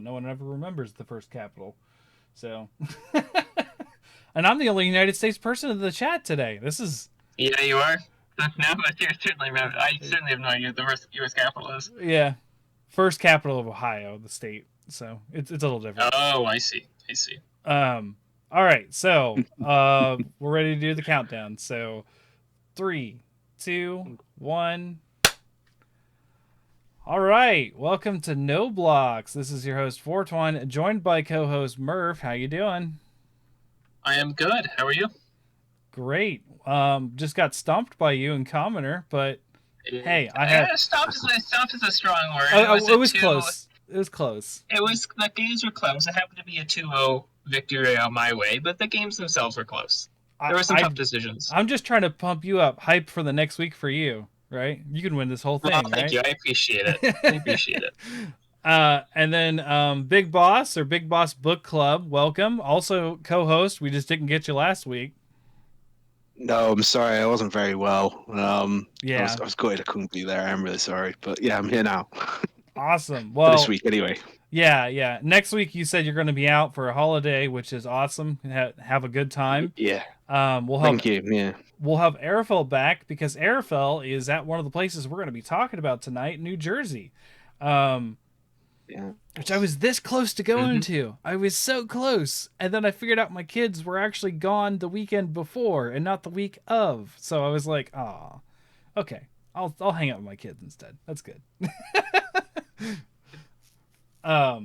No one ever remembers the first capital. So, and I'm the only United States person in the chat today. This is Yeah, you are. No, but you certainly remember. I certainly have no idea what the first U.S. capital is. yeah, first capital of Ohio, the state. So it's a little different. Oh, I see. I see. All right, so we're ready to do the countdown. So 3, 2, 1. All right, welcome to No Blocks. This is your host Fortwan, joined by co-host Murph. How you doing? I am good. How are you? Great. Just got stomped by you and Commoner, but hey, I had. Yeah, stopped is a strong word. It was close. It was close. It was the games were close. It happened to be a 2-0 victory on my way, but the games themselves were close. There were some tough decisions. I'm just trying to pump you up, hype for the next week for you, right? You can win this whole thing, Well, thank you. I appreciate it. I appreciate it. And then Big Boss or Big Boss Book Club, welcome. Also co-host. We just didn't get you last week. No, I'm sorry. I wasn't very well. Yeah. I was gutted I couldn't be there. I'm really sorry. But yeah, I'm here now. Awesome. For Well, this week anyway. Yeah. Next week you said you're going to be out for a holiday, which is awesome. Have a good time. Yeah. Thank you. Yeah. We'll have Arafel back because Arafel is at one of the places we're going to be talking about tonight, New Jersey. Yeah. Which I was this close to going to. I was so close. And then I figured out my kids were actually gone the weekend before and not the week of. So I was like, "Ah, okay. I'll hang out with my kids instead. That's good." How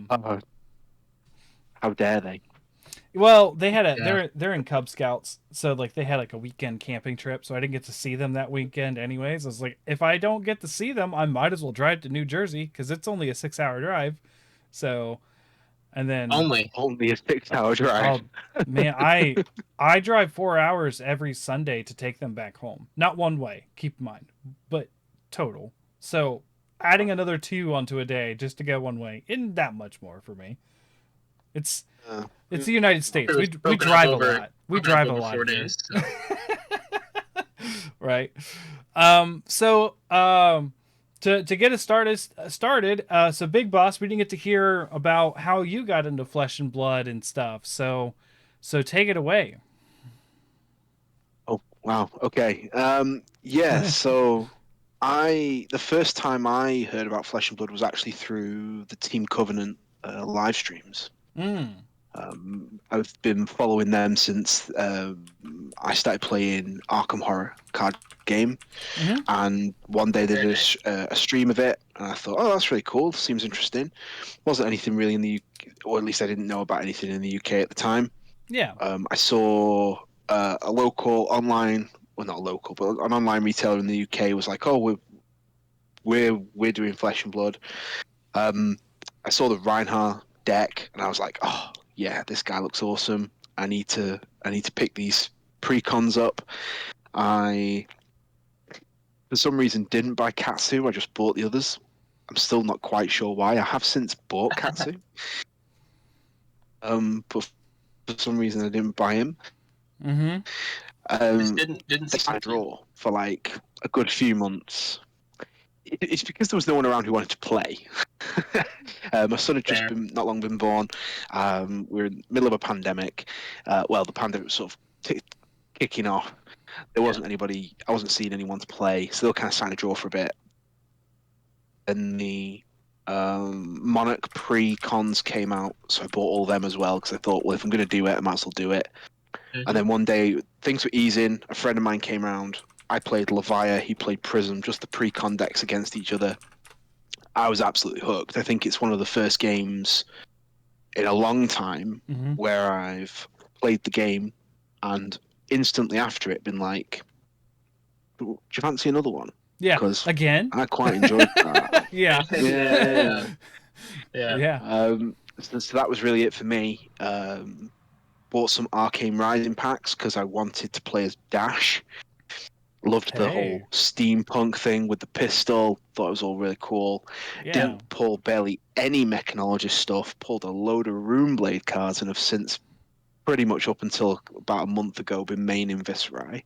dare they? Well, they had they're in Cub Scouts, so like they had like a weekend camping trip, so I didn't get to see them that weekend anyways. I was like, if I don't get to see them, I might as well drive to New Jersey because it's only a 6-hour drive. So, and then only a 6-hour drive. Oh, man, I drive 4 hours every Sunday to take them back home. Not one way, keep in mind, but total. So adding another 2 onto a day just to go one way isn't that much more for me. It's the United States. We drive a lot. We drive a lot. 4 days. So. Right. To get us started, so Big Boss, we didn't get to hear about how you got into Flesh and Blood and stuff. So take it away. Oh wow. Okay. Yeah. So the first time I heard about Flesh and Blood was actually through the Team Covenant live streams. I've been following them since I started playing Arkham Horror card game, and one day they did a stream of it, and I thought, oh, that's really cool. Seems interesting. Wasn't anything really in the UK, or at least I didn't know about anything in the UK at the time. Yeah. I saw a local online, well, not a local, but an online retailer in the UK was like, oh, we're doing Flesh and Blood. I saw the Reinhardt deck, and I was like, oh yeah, this guy looks awesome. I need to pick these pre-cons up. I, for some reason, didn't buy Katsu. I just bought the others. I'm still not quite sure why. I have since bought Katsu. But for some reason, I didn't buy him. Didn't I draw for like a good few months. It's because there was no one around who wanted to play. My son had just not long been born. We're in the middle of a pandemic. Well, the pandemic was sort of kicking off. There wasn't anybody. I wasn't seeing anyone to play. So they were kind of starting to draw for a bit. And the Monarch pre-cons came out, so I bought all of them as well because I thought, well, if I'm going to do it, I might as well do it. And then one day things were easing. A friend of mine came around. I played Levia, he played Prism, just the pre-con decks against each other. I was absolutely hooked. I think it's one of the first games in a long time where I've played the game and instantly after it been like, do you fancy another one? Yeah, because again? I quite enjoyed that. Yeah. So that was really it for me. Bought some Arcane Rising packs because I wanted to play as Dash. Loved the whole steampunk thing with the pistol. Thought it was all really cool. Yeah. Didn't pull barely any Mechanologist stuff. Pulled a load of Runeblade cards and have since pretty much up until about a month ago been main in Viscerai.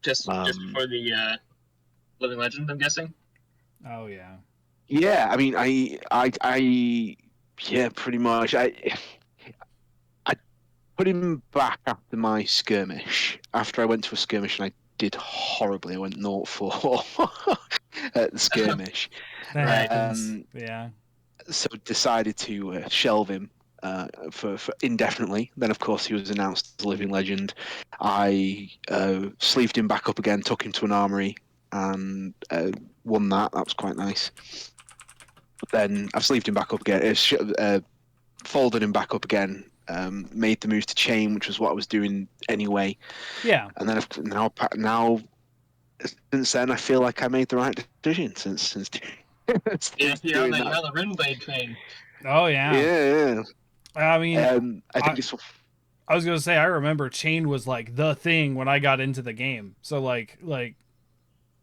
Just before the Living Legend, I'm guessing. Oh yeah. Yeah, I mean, I Yeah, pretty much. I put him back after my skirmish. After I went to a skirmish and I did horribly. I went 0-4 at the skirmish. That Right. happens. Yeah. So decided to shelve him for indefinitely. Then, of course, he was announced as a living legend. I sleeved him back up again, took him to an armory, and won that. That was quite nice. But then I've sleeved him back up again, folded him back up again, made the move to chain, which was what I was doing anyway. Yeah. And then now, since then, I feel like I made the right decision. Since Yeah, you're on doing that. the Runeblade train. Oh yeah. Yeah. I mean, I think it's. I was gonna say I remember chain was like the thing when I got into the game. So like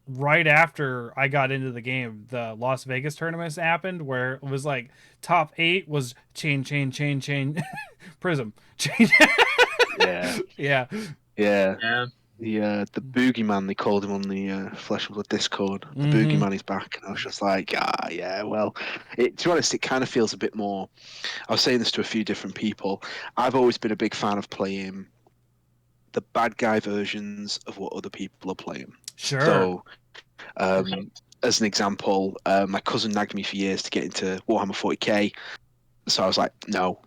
right after I got into the game, the Las Vegas tournaments happened where it was like top 8 was chain prism chain. Yeah. Yeah. Yeah. The boogeyman, they called him on the Flesh and Blood Discord. The Mhm. boogeyman is back, and I was just like, yeah. Well, to be honest, it kind of feels a bit more. I was saying this to a few different people. I've always been a big fan of playing the bad guy versions of what other people are playing. Sure. So, as an example, my cousin nagged me for years to get into Warhammer 40k. So I was like, no,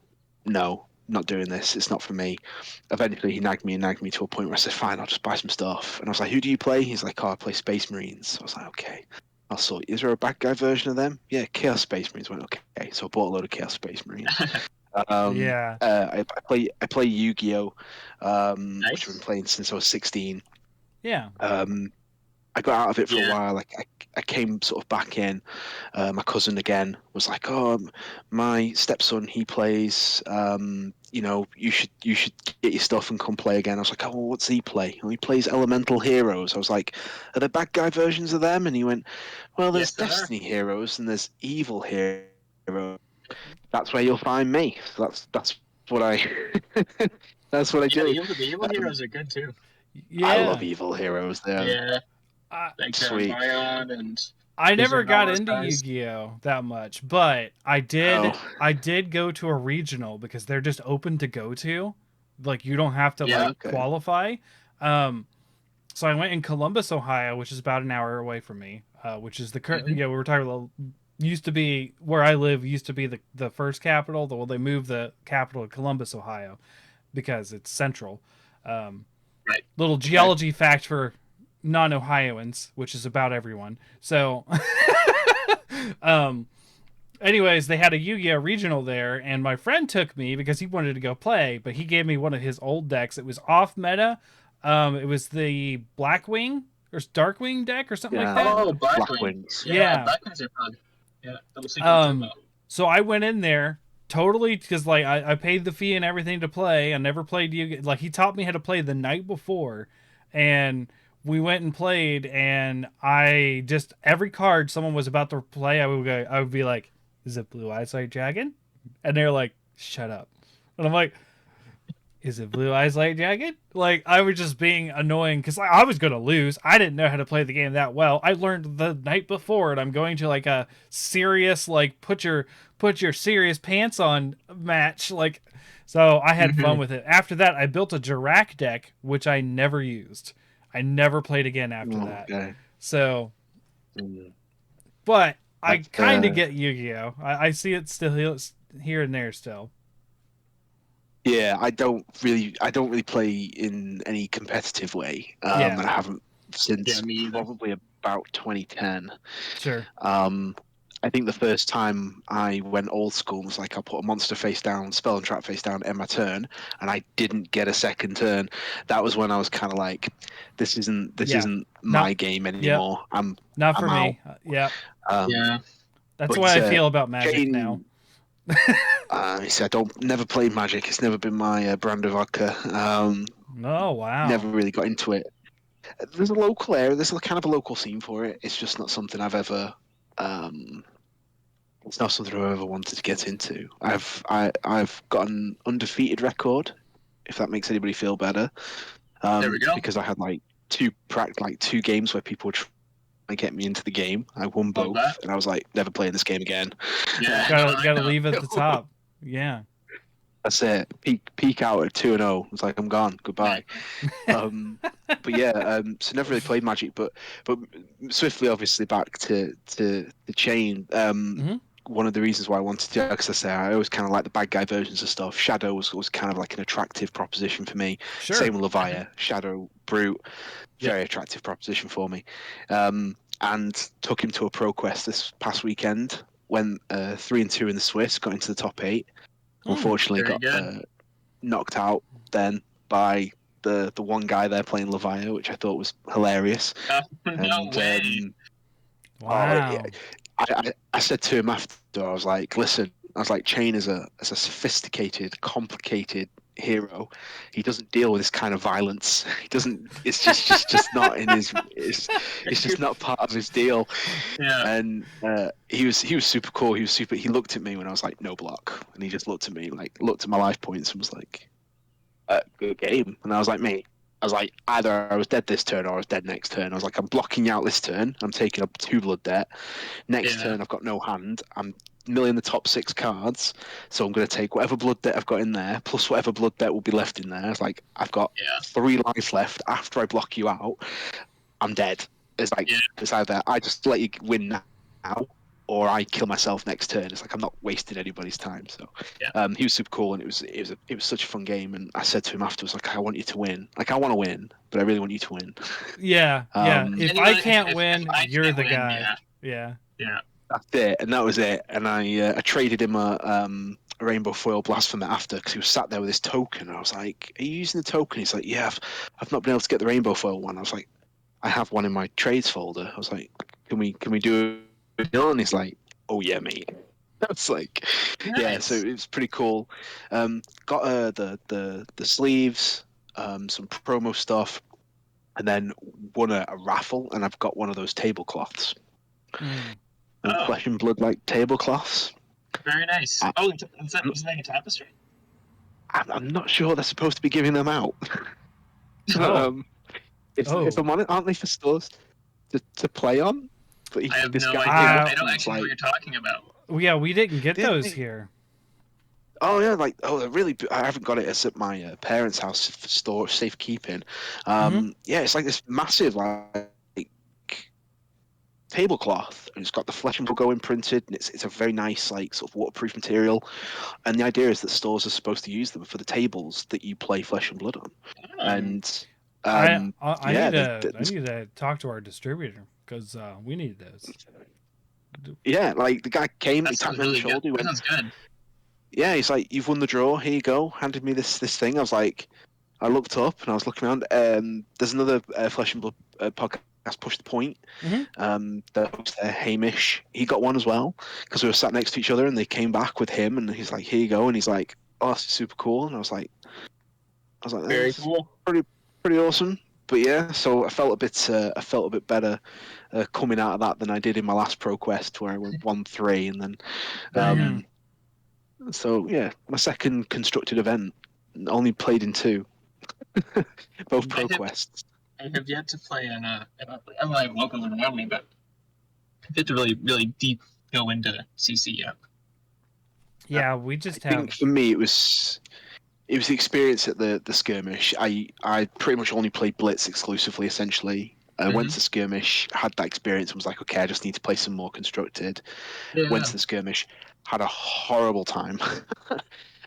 not doing this. It's not for me. Eventually, he nagged me to a point where I said, fine, I'll just buy some stuff. And I was like, who do you play? He's like, I play Space Marines. So I was like, okay. I'll sort. Is there a bad guy version of them? Yeah, Chaos Space Marines. Went okay. So I bought a load of Chaos Space Marines. Yeah. I play Yu-Gi-Oh, Nice. which I've been playing since I was 16. Yeah. I got out of it for Yeah. a while. I came sort of back in. My cousin again was like, "Oh, my stepson, he plays. You should get your stuff and come play again." I was like, "Oh, well, what's he play?" Oh, he plays Elemental Heroes. I was like, "Are there bad guy versions of them?" And he went, "Well, there's Yes, there are. Destiny Heroes and there's Evil Heroes. That's where you'll find me." So that's what I that's what I Yeah, do. the evil heroes are good too. Yeah. I love Evil Heroes. Yeah, like Sweet. Marion and I never These are got all those into guys. Yu-Gi-Oh that much, but I did. Oh. I did go to a regional because they're just open to go to, like you don't have to Yeah. like qualify. So I went in Columbus, Ohio, which is about an hour away from me. Which is the current. Mhm. Yeah, we were talking about. Used to be where I live. Used to be the first capital. Well, they moved the capital to Columbus, Ohio, because it's central. Right. Little geology fact for non-Ohioans, which is about everyone. So, anyways, they had a Yu-Gi-Oh regional there, and my friend took me because he wanted to go play, but he gave me one of his old decks. It was off meta. It was the Blackwing or Darkwing deck or something like Yeah. that. oh, Blackwing. Blackwings. Yeah. Blackwings are fun. Yeah, double secret turbo. So I went in there totally because like I paid the fee and everything to play. I never played Yu-Gi. Like he taught me how to play the night before, and we went and played. And I just every card someone was about to play, I would be like, "Is it Blue Eyes White Dragon?" And they're like, "Shut up," and I'm like, "Is it Blue Eyes White Dragon?" Like I was just being annoying because I was gonna lose. I didn't know how to play the game that well. I learned the night before, and I'm going to like a serious like put your serious pants on match. Like, so I had fun with it. After that, I built a Jirac deck, which I never used. I never played again after that. Okay. So, Mm. but I That's, kind of get Yu-Gi-Oh. I see it still here and there still. Yeah, I don't really play in any competitive way. Yeah. And I haven't since Yeah, me either. probably about 2010. Sure. I think the first time I went old school was like I put a monster face down, spell and trap face down, end my turn, and I didn't get a second turn. That was when I was kind of like, this isn't my game anymore. Not for I'm me. Yeah. Yeah. That's but, why I feel about Magic Jane- now. I never played Magic. It's never been my brand of vodka. Oh wow. Never really got into it. There's a local area. There's a kind of a local scene for it. It's just not something I've ever. It's not something I've ever wanted to get into. I've got an undefeated record, if that makes anybody feel better. There we go. Because I had like two games where people were get me into the game. I won Oh, both, that? and I was like, never playing this game again. Yeah, Gotta leave at the top. Yeah. That's it. Peak out at 2-0. It's like I'm gone. Goodbye. But yeah, so never really played Magic, but swiftly, obviously, back to the chain. One of the reasons why I wanted to, because I say I always kind of like the bad guy versions of stuff. Shadow was kind of like an attractive proposition for me. Sure. Same with Levia, Shadow, Brute, very attractive proposition for me. And took him to a Pro Quest this past weekend. Went 3-2 in the Swiss, got into the top 8. Unfortunately, Very got knocked out then by the one guy there playing Levia, which I thought was hilarious. No way. Wow. I said to him after, I was like, listen, I was like, Chain is a sophisticated, complicated hero. He doesn't deal with this kind of violence. He doesn't. It's just not in his. It's just not part of his deal. Yeah. And he was super cool. He looked at me when I was like, no block, and he just looked at me, like looked at my life points and was like, good game. And I was like, mate. I was like, either I was dead this turn or I was dead next turn. I was like, I'm blocking you out this turn. I'm taking up 2 blood debt. Next turn, I've got no hand. I'm milling the top 6 cards. So I'm going to take whatever blood debt I've got in there, plus whatever blood debt will be left in there. It's like, I've got 3 life left. After I block you out, I'm dead. It's like, it's either I just let you win now, or I kill myself next turn. It's like I'm not wasting anybody's time. So he was super cool, and it was such a fun game. And I said to him afterwards, like, I want you to win. Like, I want to win, but I really want you to win. Yeah. If I can't win, you're the guy. Yeah. That's it, and that was it. And I traded him a Rainbow Foil Blasphemer after, because he was sat there with his token. I was like, "Are you using the token?" He's like, "Yeah, I've not been able to get the Rainbow Foil one." I was like, "I have one in my trades folder." I was like, "Can we do a deal?" And he's like, "Oh yeah, mate." I was like, nice. Yeah, so it was pretty cool. Got the sleeves, some promo stuff, and then won a raffle, and I've got one of those tablecloths. Flesh and blood like tablecloths. Very nice. Is that a tapestry? I'm not sure they're supposed to be giving them out. If I'm on it, aren't they for stores to play on? But I have no idea. I don't actually know what you're talking about. Yeah, we didn't get those here. Oh yeah, they're really. I haven't got it. It's at my parents' house for store safekeeping. Yeah, it's like this massive like tablecloth, and it's got the flesh and blood go imprinted, and it's a very nice like sort of waterproof material. And the idea is that stores are supposed to use them for the tables that you play Flesh and Blood on. And I need to talk to our distributor, because we need those. Yeah, like the guy came, he tapped me on the shoulder. He went, "That sounds good." Yeah, he's like, "You've won the draw. Here you go." Handed me this thing. I was like, I looked up and I was looking around. There's another Flesh and Blood podcast, Push the Point. That was Hamish. He got one as well, because we were sat next to each other, and they came back with him, and he's like, "Here you go," and he's like, "Oh, this is super cool." And I was like, very cool, pretty awesome. But yeah, so I felt a bit better coming out of that than I did in my last Pro Quest, where I went 1-3, and then so yeah, my second constructed event, only played in 2, both Pro Quests. I have yet to play in I don't have locals around me, but I've yet to really deep go into CC yet. Yeah, we just I think for me it was the experience at the skirmish. I pretty much only played Blitz exclusively, essentially. I went to skirmish, had that experience, and was like, okay, I just need to play some more constructed. Went to the skirmish, had a horrible time.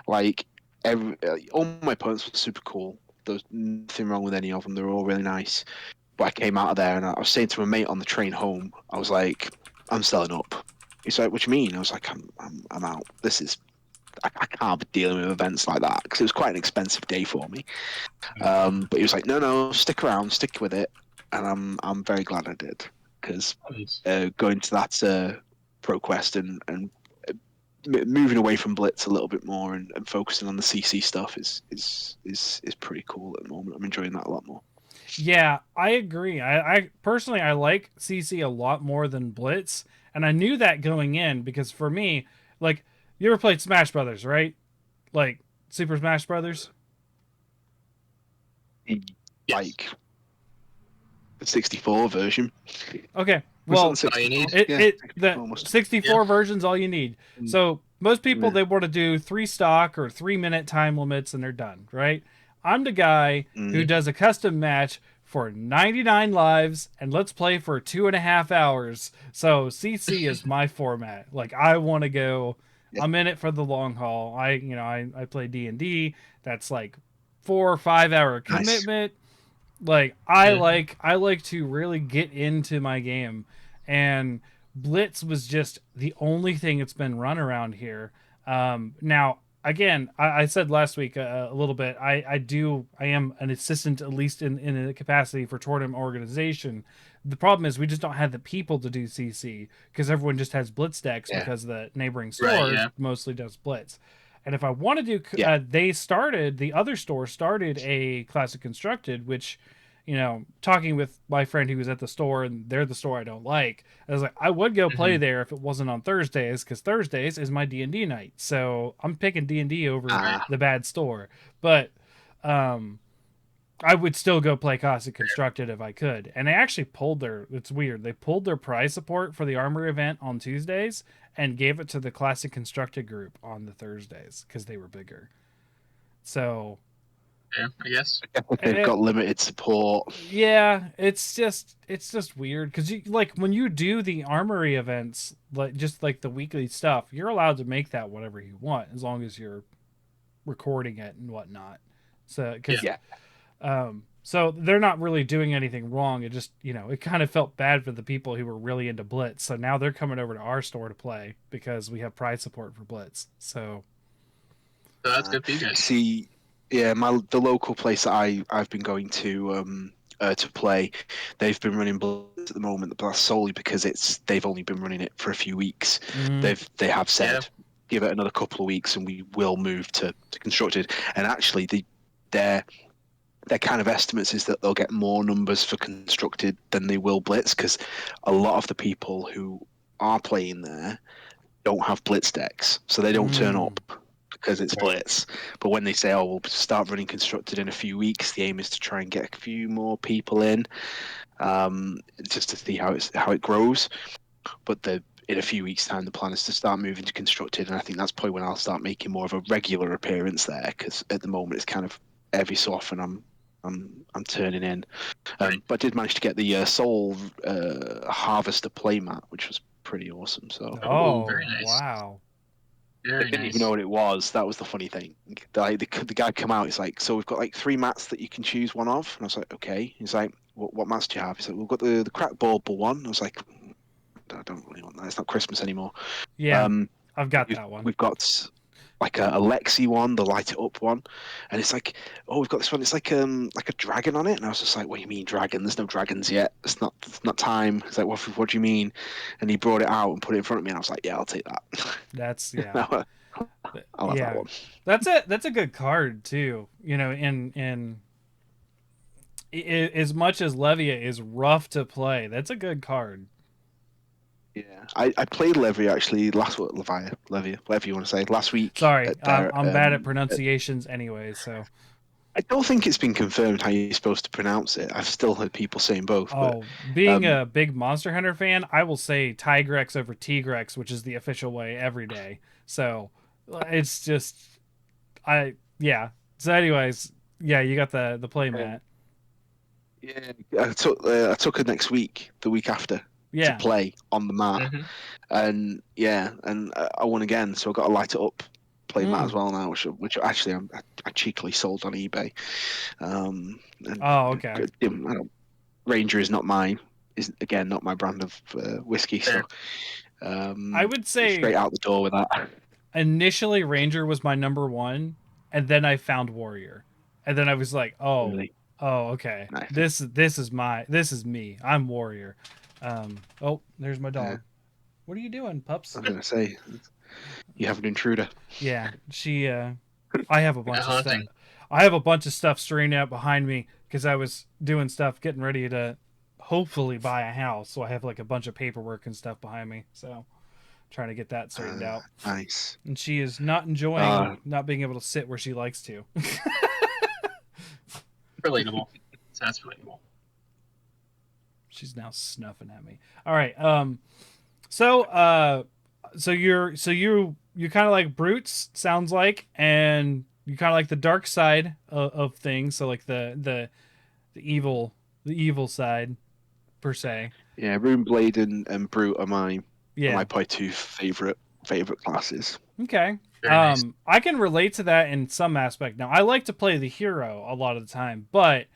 Like all my opponents were super cool. There was nothing wrong with any of them. They were all really nice. But I came out of there, and I was saying to my mate on the train home, I was like, I'm selling up. He's like, what do you mean? I was like, I'm out. I can't be dealing with events like that, because it was quite an expensive day for me. But he was like, no, stick around, stick with it. And I'm very glad I did, because going to that Pro Quest and moving away from Blitz a little bit more and focusing on the CC stuff is pretty cool at the moment. I'm enjoying that a lot more. Yeah, I agree. I personally, I like CC a lot more than Blitz, and I knew that going in, because for me, like, you ever played Smash Brothers, right? Like Super Smash Brothers? Like the 64 version. Okay. Was it Well, on 64? you need? the Almost. 64 version's all you need. Mm. So most people Yeah. they want to do 3 stock or 3-minute time limits and they're done, right? I'm the guy who does a custom match for 99 lives and let's play for 2.5 hours. So CC is my format. Like I want to go. Yeah. I'm in it for the long haul. I play D&D. That's like 4 or 5 hour Nice. commitment. Like I Mhm. like to really get into my game, and Blitz was just the only thing that's been run around here. Now again, I said last week a little bit. I am an assistant at least in a capacity for tournament organization. The problem is we just don't have the people to do CC because everyone just has Blitz decks Yeah. because the neighboring Right, store yeah. mostly does Blitz. And if I want to do, Yeah. the other store started a Classic Constructed, which, talking with my friend who was at the store, and they're the store I don't like. I was like, I would go play Mhm. there if it wasn't on Thursdays, because Thursdays is my D&D night. So I'm picking D&D over Ah. the bad store. But I would still go play Classic Constructed if I could. And they actually it's weird, they pulled their prize support for the Armory event on Tuesdays and gave it to the Classic Constructed group on the Thursdays because they were bigger. So Yeah, I guess. They've got limited support. yeah, it's just weird because you like when you do the Armory events, like just like the weekly stuff, you're allowed to make that whatever you want as long as you're recording it and whatnot. So because Yeah. so they're not really doing anything wrong. It just, it kind of felt bad for the people who were really into Blitz. So now they're coming over to our store to play because we have prize support for Blitz. So So that's good for you guys. See, yeah, the local place that I've been going to play, they've been running Blitz at the moment, but that's solely because they've only been running it for a few weeks. They have said give it another couple of weeks and we will move to constructed. And actually, their kind of estimates is that they'll get more numbers for constructed than they will Blitz because a lot of the people who are playing there don't have Blitz decks, so they don't turn up because it's Blitz. But when they say, "Oh, we'll start running constructed in a few weeks," the aim is to try and get a few more people in, just to see how it grows. But in a few weeks' time, the plan is to start moving to constructed, and I think that's probably when I'll start making more of a regular appearance there. Because at the moment, it's kind of every so often I'm turning in. But I did manage to get the Soul Harvester playmat, which was pretty awesome. So Very nice. Wow. Very I didn't nice. even know what it was. That was the funny thing. The guy come out. He's like, "So we've got like 3 mats that you can choose one of." And I was like, "Okay." He's like, "What mats do you have?" He's like, "We've got the crack bauble one." I was like, "I don't really want that. It's not Christmas anymore." Yeah, I've got that one. We've got like a Lexi one, the light it up one, and it's like, "Oh, we've got this one. It's like a dragon on it." And I was just like, "What do you mean dragon? There's no dragons yet. It's not time." He's like, "What do you mean?" And he brought it out and put it in front of me, and I was like, "Yeah, I'll take that." That's yeah. I'll have that one. That's a good card too. In as much as Levia is rough to play, that's a good card. Yeah, I played Levy actually Levia, whatever you want to say, last week. Sorry, at their, I'm bad at pronunciations anyway. So I don't think it's been confirmed how you're supposed to pronounce it. I've still heard people saying both. being a big Monster Hunter fan, I will say Tigrex over Tigrex, which is the official way every day. So it's just yeah. So anyways, yeah, you got the playmat. Yeah, I took her next week, the week after, Yeah. to play on the mat, and I won again. So I got a light it up play mat as well now, which actually I cheekily sold on eBay. Okay. Ranger is not mine. Is again not my brand of whiskey. So I would say straight out the door with that. Initially, Ranger was my number one, and then I found Warrior, and then I was like, oh, Really? oh, okay, Nice. this is me. I'm Warrior. Oh, there's my dog. Yeah. What are you doing, pups? I was gonna say, you have an intruder. Yeah, she. I have a bunch of stuff. Haunting. I have a bunch of stuff straightened out behind me because I was doing stuff, getting ready to hopefully buy a house. So I have like a bunch of paperwork and stuff behind me. So trying to get that straightened out. Nice. And she is not enjoying not being able to sit where she likes to. Relatable. That's relatable. She's now snuffing at me. All right. So you kind of like brutes, sounds like, and you kind of like the dark side of things. So like the evil side per se. Yeah, Runeblade and Brute are Yeah. my probably two favorite classes. Okay. Very nice. I can relate to that in some aspect. Now, I like to play the hero a lot of the time, but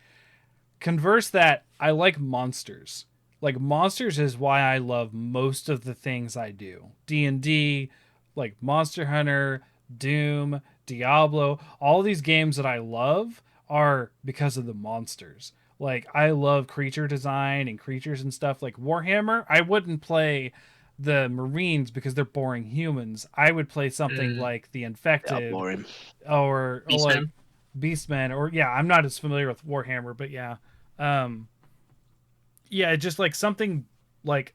converse that, I like monsters. Like monsters is why I love most of the things I do. D&D, like Monster Hunter, Doom, Diablo, all these games that I love are because of the monsters. Like I love creature design and creatures and stuff. Like Warhammer, I wouldn't play the Marines because they're boring humans. I would play something like the Yeah, Infected boring. or like Beastmen. Beastmen or yeah, I'm not as familiar with Warhammer, but yeah. Um yeah, just like something like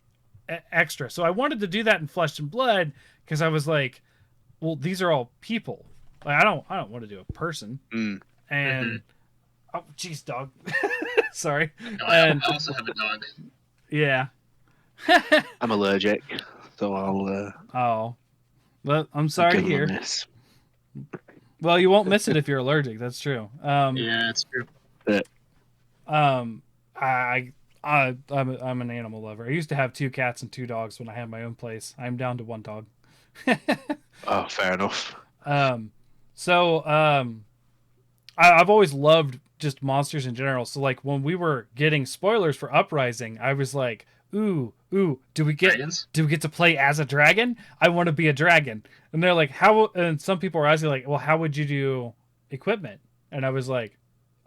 extra. So I wanted to do that in Flesh and Blood because I was like, well, these are all people. Like I don't want to do a person. Mm. And oh, jeez, dog. Sorry. No, And I also have a dog. yeah. I'm allergic, so I'll Oh, well, I'm sorry to give them a hear. miss. Well, you won't miss it if you're allergic. That's true. Yeah, it's true. Um, I'm an animal lover. I used to have 2 cats and 2 dogs when I had my own place. I'm down to 1 dog. Oh, fair enough. I've always loved just monsters in general. So like when we were getting spoilers for Uprising, I was like, ooh, do we get Dragons? to play as a dragon? I want to be a dragon. And they're like, how? And some people are asking like, well, how would you do equipment? And I was like,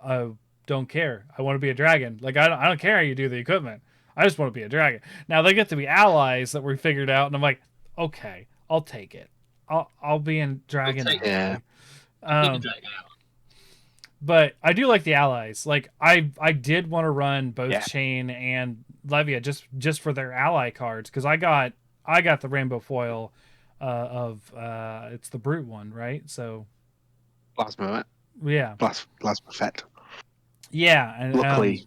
I don't care. I want to be a dragon. Like I don't care how you do the equipment. I just want to be a dragon. Now they get to be allies that we figured out, and I'm like, okay, I'll take it. I'll be in dragon. take it. Yeah. Take a Um, dragon out. but I do like the allies. Like I did want to run both Yeah. Chain and Levia just for their ally cards because I got the rainbow foil of it's the brute one, right? So Plasma yeah, effect. yeah. And Luckily,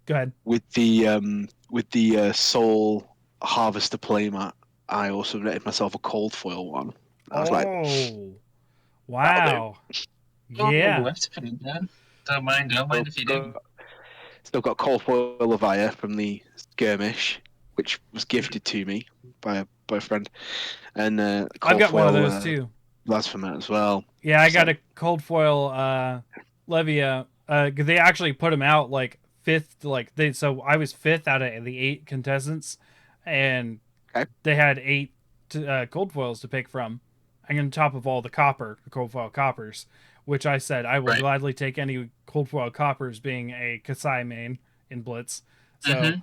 go ahead. with the Soul Harvester playmat, I also netted myself a cold foil one. I was like, wow, yeah. Oh, that's pretty good. Don't mind if you do. Still got cold foil Levia from the skirmish, which was gifted to me by a friend, and I've got one of those too. Blasphemous as well. Yeah, I got a cold foil Levia. They actually put them out like 5th, like they. So I was 5th out of the 8 contestants, and Okay. they had 8 cold foils to pick from, and on top of all the cold foil coppers, which I said I would Right. gladly take any cold foil coppers, being a Kasai main in Blitz. So,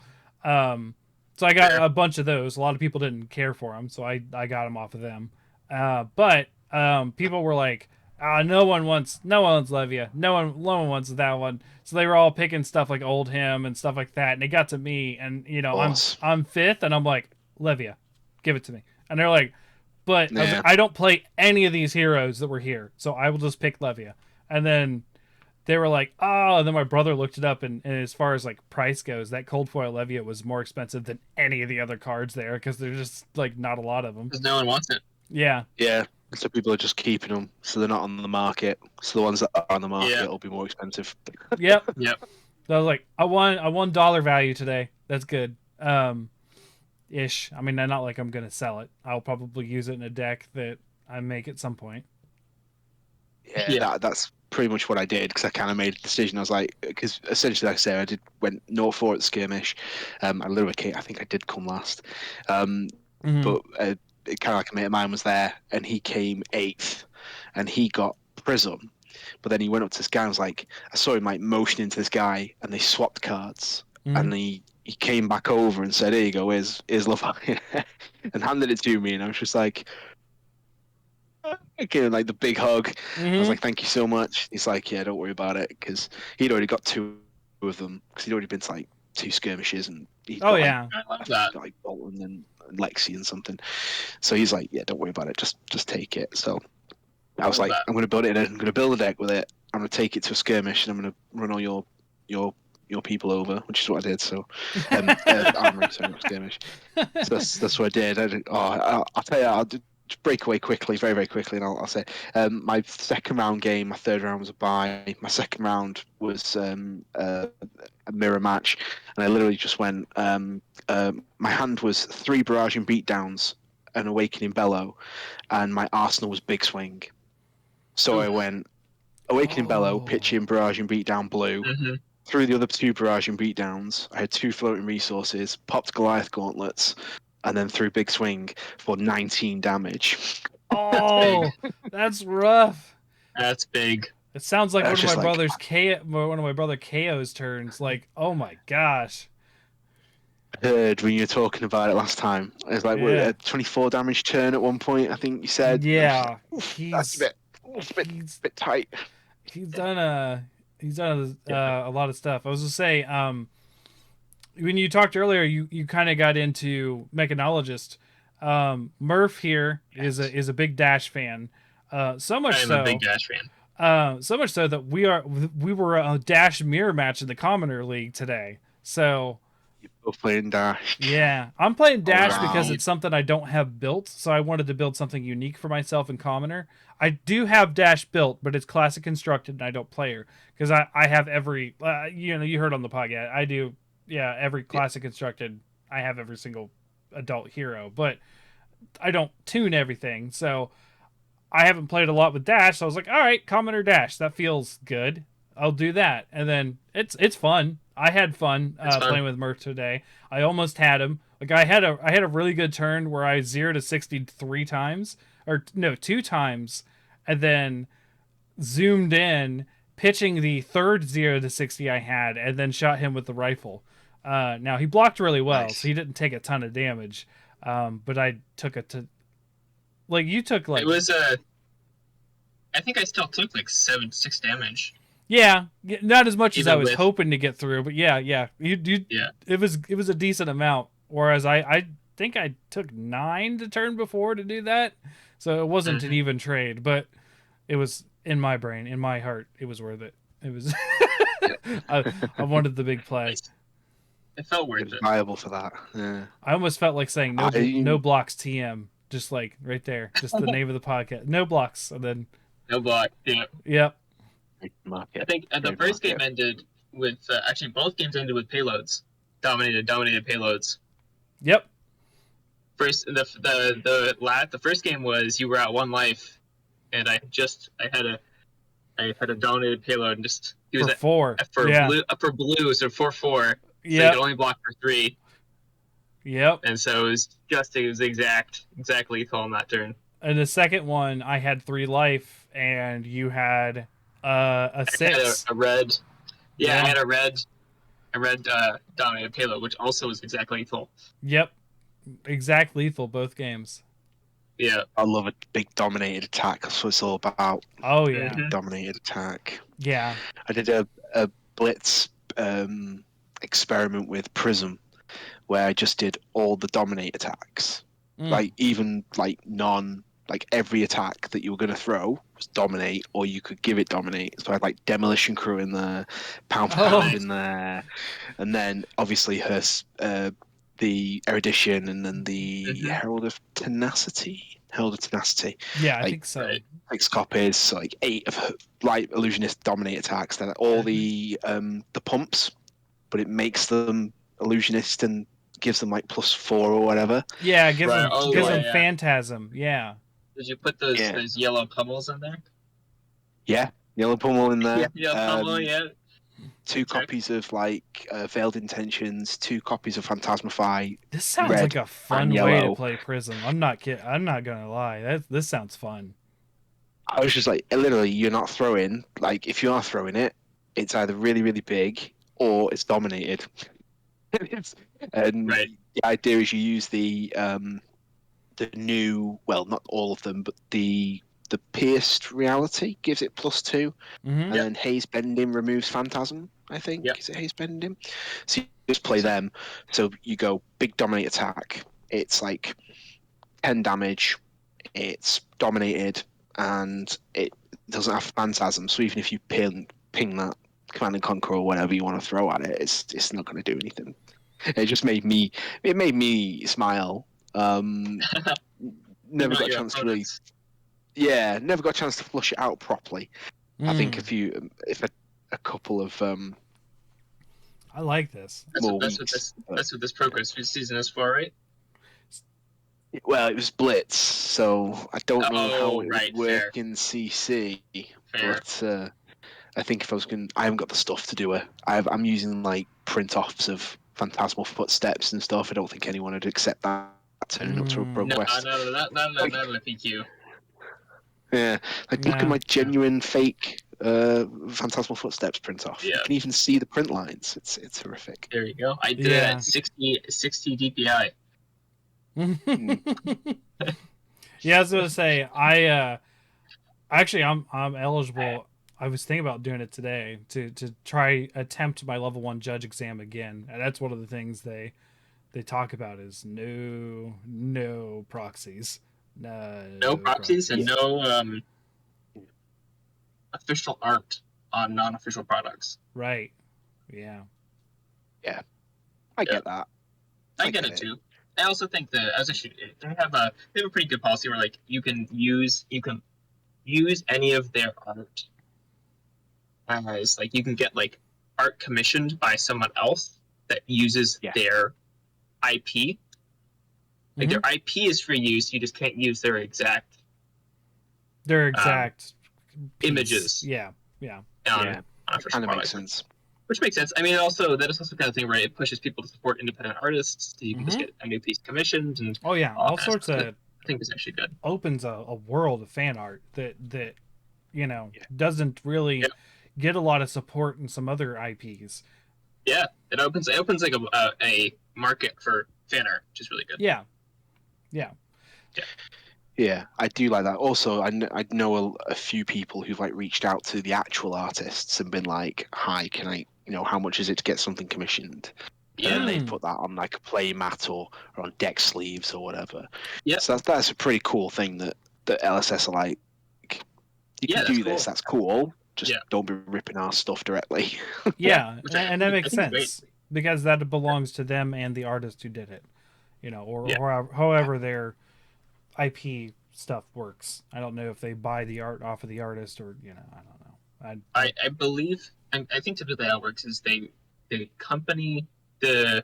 so I got Fair. a bunch of those. A lot of people didn't care for them, so I got them off of them. But people were like, no one wants Levia. No one wants that one. So they were all picking stuff like Old Him and stuff like that. And it got to me, and you know, Boss. I'm 5th, and I'm like, Levia, give it to me. And they're like, but I was Yeah. like, I don't play any of these heroes that were here, so I will just pick Levia. And then they were like, oh, and then my brother looked it up, and as far as like price goes, that cold foil Levia was more expensive than any of the other cards there because there's just like not a lot of them. Because no one wants it. Yeah. Yeah. So people are just keeping them, so they're not on the market. So the ones that are on the market Yeah. will be more expensive. Yep. Yep. So I was like, I won a $1 value today. That's good. Ish. I mean, not like I'm gonna sell it. I'll probably use it in a deck that I make at some point. Yeah. That's pretty much what I did because I kind of made a decision. I was like, because essentially, like I say, went 0-4 at skirmish. I literally, I think I did come last. Mhm. But it kind of like a mate of mine was there, and he came 8th, and he got Prism. But then he went up to this guy and was like, I saw him like motion into this guy, and they swapped cards. Mhm. And he came back over and said, "Here you go, here's Levia," and handed it to me, and I was just like, okay, like the big hug. I was Mhm. like, "Thank you so much." He's like, "Yeah, don't worry about it," because he'd already got 2 of them, because he'd already been to like 2 skirmishes, and he'd Oh got, yeah. I love that. like Bolton and Lexi and something. So he's like, "Yeah, don't worry about it. Just take it." So I was Love like, that. "I'm gonna build it. I'm gonna build a deck with it. I'm gonna take it to a skirmish, and I'm gonna run all your your people over, which is what I did. So, armory, sorry, not skirmish. So that's what I did. I'll tell you, I'll just break away quickly, very very quickly, and I'll say, my second round game, my third round was a bye. My second round was a mirror match, and I literally just went. My hand was 3 barraging beatdowns, an awakening bellow, and my arsenal was big swing. So I went awakening bellow, pitching, barraging beatdown, blue. Mhm. Through the other 2 barraging beatdowns, I had 2 floating resources, popped Goliath gauntlets, and then threw big swing for 19 damage. Oh, that's rough. That's big. It sounds like I one was of my just like- brother's one of my brother KO's turns. Like, oh my gosh. I heard when you were talking about it last time. It was like, what, Yeah. a 24 damage turn at one point, I think you said. Yeah, That's a bit tight. he's done a lot of stuff. I was gonna say, when you talked earlier, you kind of got into Mechanologist. Murph here is a big Dash fan. So much I'm so, a big Dash fan. so much so that we were a Dash mirror match in the Commoner League today. So You're both playing Dash. yeah, I'm playing Dash wow. because it's something I don't have built, so I wanted to build something unique for myself in Commoner. I do have Dash built, but it's classic constructed, and I don't play her because I have every you heard on the podcast I do every classic constructed. I have every single adult hero, but I don't tune everything, so I haven't played a lot with Dash. So I was like, all right, Commoner Dash, that feels good. I'll do that, and then it's fun. I had fun playing with Murph today. I almost had him. Like I had a really good turn where I 0 to 60 3 times, or no, 2 times, and then zoomed in, pitching the third 0 to 60 I had, and then shot him with the rifle. Now he blocked really well, Nice. so he didn't take a ton of damage. But I took you took like It was I think I still took like 6 damage. Yeah, not as much as Even I was with- hoping to get through, but yeah. You Yeah. It was a decent amount. Whereas I think I took 9 the turn before to do that, so it wasn't an Mhm. even trade. But it was in my brain, in my heart, it was worth it. It was. I wanted the big play. It felt worth It's it. viable for that. Yeah. I almost felt like saying no I- no blocks TM, just like right there, just the name of the podcast, no blocks, and then No block. Yeah. yep. Market. I think the Great first game market. ended with actually both games ended with payloads. Dominated payloads. Yep. First the first game was you were at 1 life, and I had a dominated payload and just he was For at 4. for Yeah. blue, so 4/4. So you Yep. could only block for 3, Yep. and so it was exact lethal on that turn. And the second one, I had 3 life, and you had a I had 6. a red. Yeah, Yeah. I had a red dominated payload, which also was exact lethal. Yep. Exact lethal both games. Yeah. I love a big dominated attack. That's what it's all about. Oh yeah. Mhm. Dominated attack. Yeah. I did a blitz experiment with Prism, where I just did all the dominate attacks. Mm. Like even like every attack that you were gonna throw was dominate, or you could give it dominate. So I had like demolition crew in there, pound for Oh. pound in there, and then obviously the erudition, and then the Mhm. Herald of Tenacity. Yeah, I like, think so. right. 6 copies, so like 8 of like illusionist dominate attacks. Then all the pumps, but it makes them illusionist and gives them like +4 or whatever. Yeah, it gives Right. them Oh, gives yeah, them yeah. phantasm. Yeah. Did you put those Yeah. those yellow pummels in there? Yeah, yellow pummel in there. Yeah, pummel. Yeah. 2 Okay. copies of like Veiled Intentions, 2 copies of Phantasmify. This sounds Red like a fun and way to yellow. play Prism. I'm not kidding. I'm not gonna lie. This sounds fun. I was just like, literally, you're not throwing. Like, if you are throwing it, it's either really, really big or it's dominated. And Right. the idea is you use the new, well, not all of them, but the pierced reality gives it +2, Hmm. and then haze bending removes phantasm. I think Yep. is it haze bending? So you just play them. So you go big dominate attack. It's like 10 damage. It's dominated, and it doesn't have phantasm. So even if you ping that Command and Conquer or whatever you want to throw at it, it's not going to do anything. It made me smile. Never Not got a your chance to really, opponents. never got a chance to flush it out properly. I think if a couple of I like this. That's more what that's what weeks. this but- that's what this progress season is for, right? Well, it was Blitz, so I don't know how Oh, it right, would work fair. in CC. Fair. But I think if I was going, I haven't got the stuff to do it. I'm using like print offs of Phantasmal Footsteps and stuff. I don't think anyone would accept that turning up to a pro No, quest. not a PQ. Yeah, like look No. at my genuine fake Phantasmal Footsteps print off. Yeah. You can even see the print lines. It's horrific. There you go. I did it Yeah. at 60 DPI. Yeah, I was gonna say I'm eligible. I was thinking about doing it today to try attempt my level 1 judge exam again, and that's one of the things they talk about is no proxies, No proxies and no official art on non-official products. right, yeah, I get that. I get it too. I also think that they have a pretty good policy where like you can use any of their art as like you can get like art commissioned by someone else that uses Yeah. their IP. Like their IP is free use, you just can't use their exact their exact piece. images. Yeah, on Yeah, official kind of products. makes sense. Which makes sense. I mean, also that is also the kind of thing where it pushes people to support independent artists. So you can just get a new piece commissioned, and oh yeah, all that sorts stuff. of I think it's actually good. opens a world of fan art that Yeah. doesn't really Yeah. get a lot of support in some other IPs. Yeah, it opens like a market for fan art, which is really good. Yeah, Yeah, I do like that. Also, I know a few people who've like reached out to the actual artists and been like, "Hi, can I? How much is it to get something commissioned?" Yeah, And they Mm. put that on like a play mat or on deck sleeves or whatever. Yeah. So that's a pretty cool thing that LSS are like. You Yeah, can that's do this. cool. That's cool. Just Yeah. don't be ripping our stuff directly. yeah, which I and that think- makes I think is sense because that belongs to them and the artist who did it, or Yeah. however their IP stuff works. I don't know if they buy the art off of the artist or I don't know. I believe, I think typically how it works is the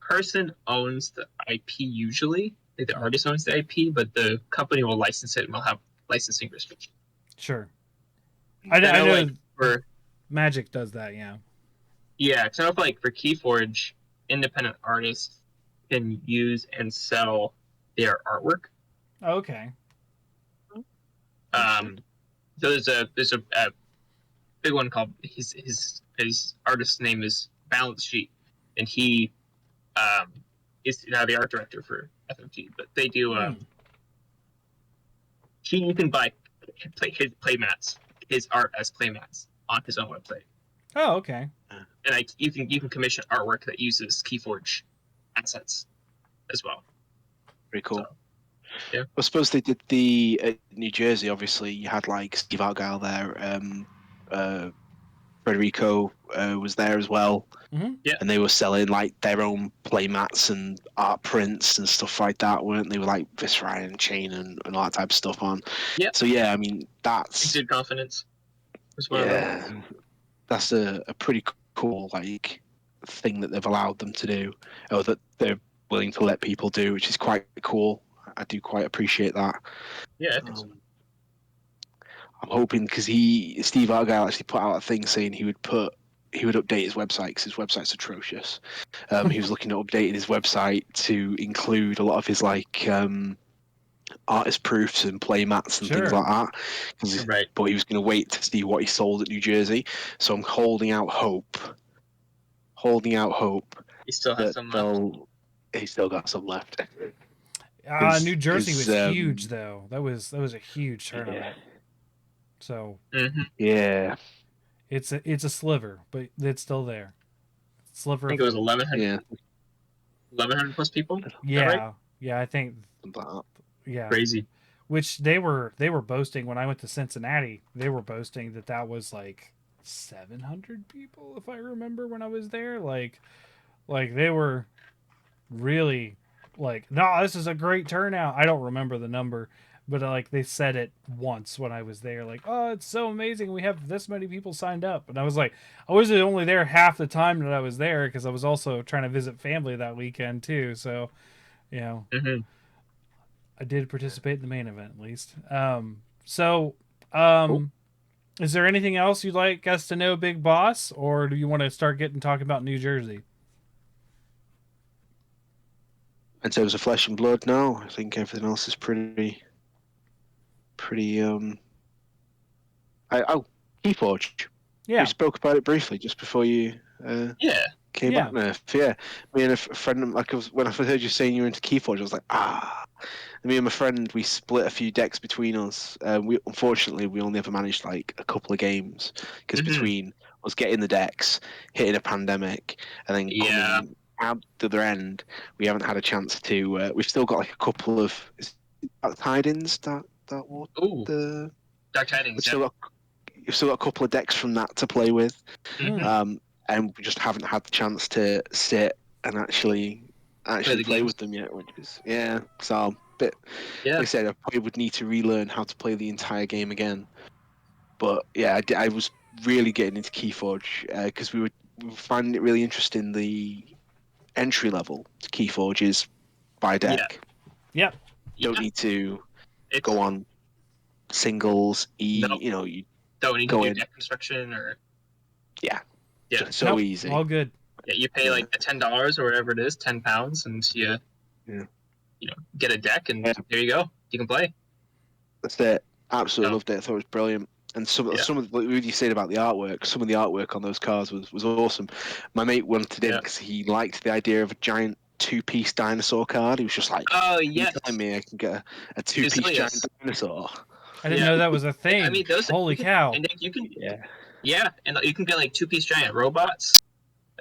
person owns the IP usually. Like the artist owns the IP, but the company will license it and will have licensing restrictions. Sure, I I know like for Magic does that. Yeah. yeah, because I know like for Keyforge, independent artists can use and sell their artwork. Okay. So there's a big one called his artist's name is Balance Sheet, and he is now the art director for FMG. But they do you can buy his playmats, his art as playmats on his own website, Oh, okay. and you can commission artwork that uses Keyforge assets as well. Pretty cool. So, yeah. I suppose they did the New Jersey. Obviously, you had like Steve Argyle there. Federico was there as well. Mhm. Yeah. And they were selling like their own playmats and art prints and stuff like that, weren't they? With like Viscera and Chain and all that type of stuff on. Yeah. So yeah, I mean that's Exude Confidence as well. that's a pretty cool like thing that they've allowed them to do, or that they're willing to let people do, which is quite cool. I do quite appreciate that. Yeah, I think so. I'm hoping because Steve Argyle actually put out a thing saying he would update his website because his website's atrocious. He was looking at updating his website to include a lot of his like artist proofs and playmats and things Sure. like that. Right. But he was going to wait to see what he sold at New Jersey. So I'm holding out hope. He still has That some left. he's still got some left. New Jersey was 'cause, huge though. That was a huge tournament. So Mm-hmm. Yeah. it's a sliver, but it's still there. Sliver. I think it was 1,100 Yeah. 1,100 plus people. Yeah, right? yeah. I think Something like that. yeah. Crazy. Which they were boasting when I went to Cincinnati. They were boasting that was like 700 people, if I remember when I was there. Like they were really like, no, this is a great turnout. I don't remember the number, but like they said it once when I was there, like, oh, it's so amazing, we have this many people signed up. And I was like, I was only there half the time that I was there because I was also trying to visit family that weekend too. So, you know, Mm-hmm. I did participate in the main event at least. So, Cool. is there anything else you'd like us to know, Big Boss, or do you want to start getting talking about New Jersey? In terms of Flesh and Blood, no. I think everything else is pretty. Oh, Keyforge. Yeah, We spoke about it briefly just before you Yeah. came Yeah. back, Nerf. Yeah, me and a friend, like, when I first heard you saying you were into Keyforge, I was like, ah. Me and my friend, we split a few decks between us. We unfortunately we only ever managed like a couple of games because Mhm. between us getting the decks, hitting a pandemic, and then Yeah. coming out the other end, we haven't had a chance to. We've still got like a couple of Tidings that what Ooh, the Dark Tidings. we've Yeah. still got a couple of decks from that to play with. Mhm. And we just haven't had the chance to sit and actually the play games. with them yet, which is so but Yeah. like I said, I probably would need to relearn how to play the entire game again. But yeah, I was really getting into Keyforge because we were finding it really interesting. The entry level to Keyforge is by deck. Yep. You don't need to It's, go on singles. No. You don't need go to do in. deck construction or Yeah. Yeah. So Nope, easy. all good. yeah, you pay like the $10 or whatever it is, £10, and you Yeah. get a deck, and Yeah. there you go. You can play. That's it. Absolutely No. loved it. I thought it was brilliant. And some Yeah. of what you said about the artwork, some of the artwork on those cards was awesome. My mate wanted in Yeah. because he liked the idea of a giant two-piece dinosaur card. He was just like, Oh "Are you yes. telling me I can get a two-piece Fusilius. giant dinosaur?" I didn't Yeah. know that was a thing. I mean, those. Holy you can, cow! And then you can. Yeah. Yeah, and you can get like 2-piece giant robots,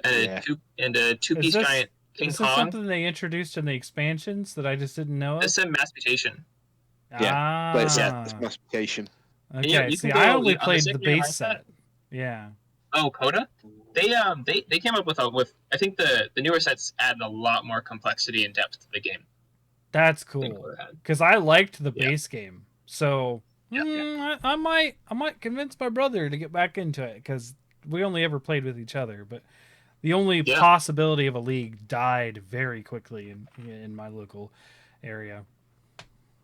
and Yeah. a 2-piece this- giant King Is this Kong. something they introduced in the expansions that I just didn't know of? It's a mass mutation. Yeah, But it's Ah, massification. okay. you See, can I go only on the played the Signia base mindset. set. Yeah. Oh, Coda. They came up with I think the newer sets added a lot more complexity and depth to the game That's than cool. Coda had. Because I liked the Yeah. base game, so Yeah, I might convince my brother to get back into it because we only ever played with each other. But the only Yeah. possibility of a league died very quickly in my local area.